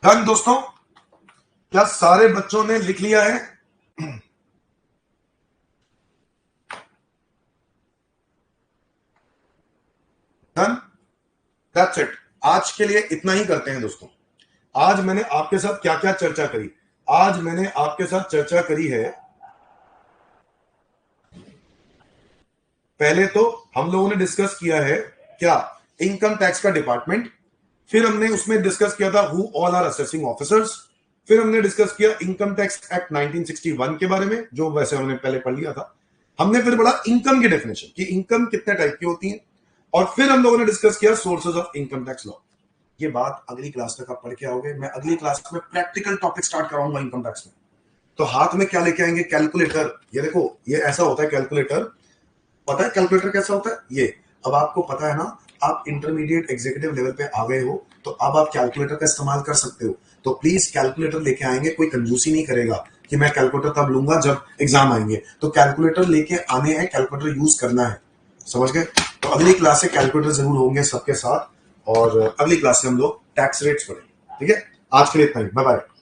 Done दोस्तों? क्या सारे बच्चों ने लिख लिया है? डन? That's it. आज के लिए इतना ही करते हैं दोस्तों। आज मैंने आपके साथ क्या क्या चर्चा करी? आज मैंने आपके साथ चर्चा करी है, पहले तो हम लोगों ने डिस्कस किया है क्या? इनकम टैक्स का डिपार्टमेंट। फिर हमने उसमें डिस्कस किया था who all are assessing officers. फिर हमने डिस्कस किया इनकम टैक्स एक्ट 1961 के बारे में, जो वैसे हमने पहले पढ़ लिया था। हमने फिर पढ़ा इनकम की डेफिनेशन कि इनकम कितने टाइप की होती है। और फिर हम लोगों ने डिस्कस किया sources of income tax law. ये बात अगली क्लास तक आप पढ़ के आओगे। मैं अगली क्लास में प्रैक्टिकल टॉपिक स्टार्ट कराऊंगा इनकम टैक्स में। तो हाथ में क्या लेके आएंगे? कैलकुलेटर। ये देखो, ये ऐसा होता है कैलकुलेटर। पता है कैलकुलेटर कैसा होता है? ये अब आपको पता है ना, आप इंटरमीडिएट एग्जीक्यूटिव लेवल पे आ गए हो, तो अब आप कैलकुलेटर का इस्तेमाल कर सकते हो। तो प्लीज कैलकुलेटर लेके आएंगे, कोई कंजूसी नहीं करेगा कि मैं कैलकुलेटर तब लूंगा जब एग्जाम आएंगे। तो कैलकुलेटर लेके आने हैं, कैलकुलेटर यूज करना है, समझ गए? तो अगली क्लास से कैलकुलेटर जरूर होंगे सबके साथ, और अगली क्लास से हम लोग टैक्स रेट्स पढ़ेंगे। ठीक है, आज के लिए इतना ही, बाय बाय।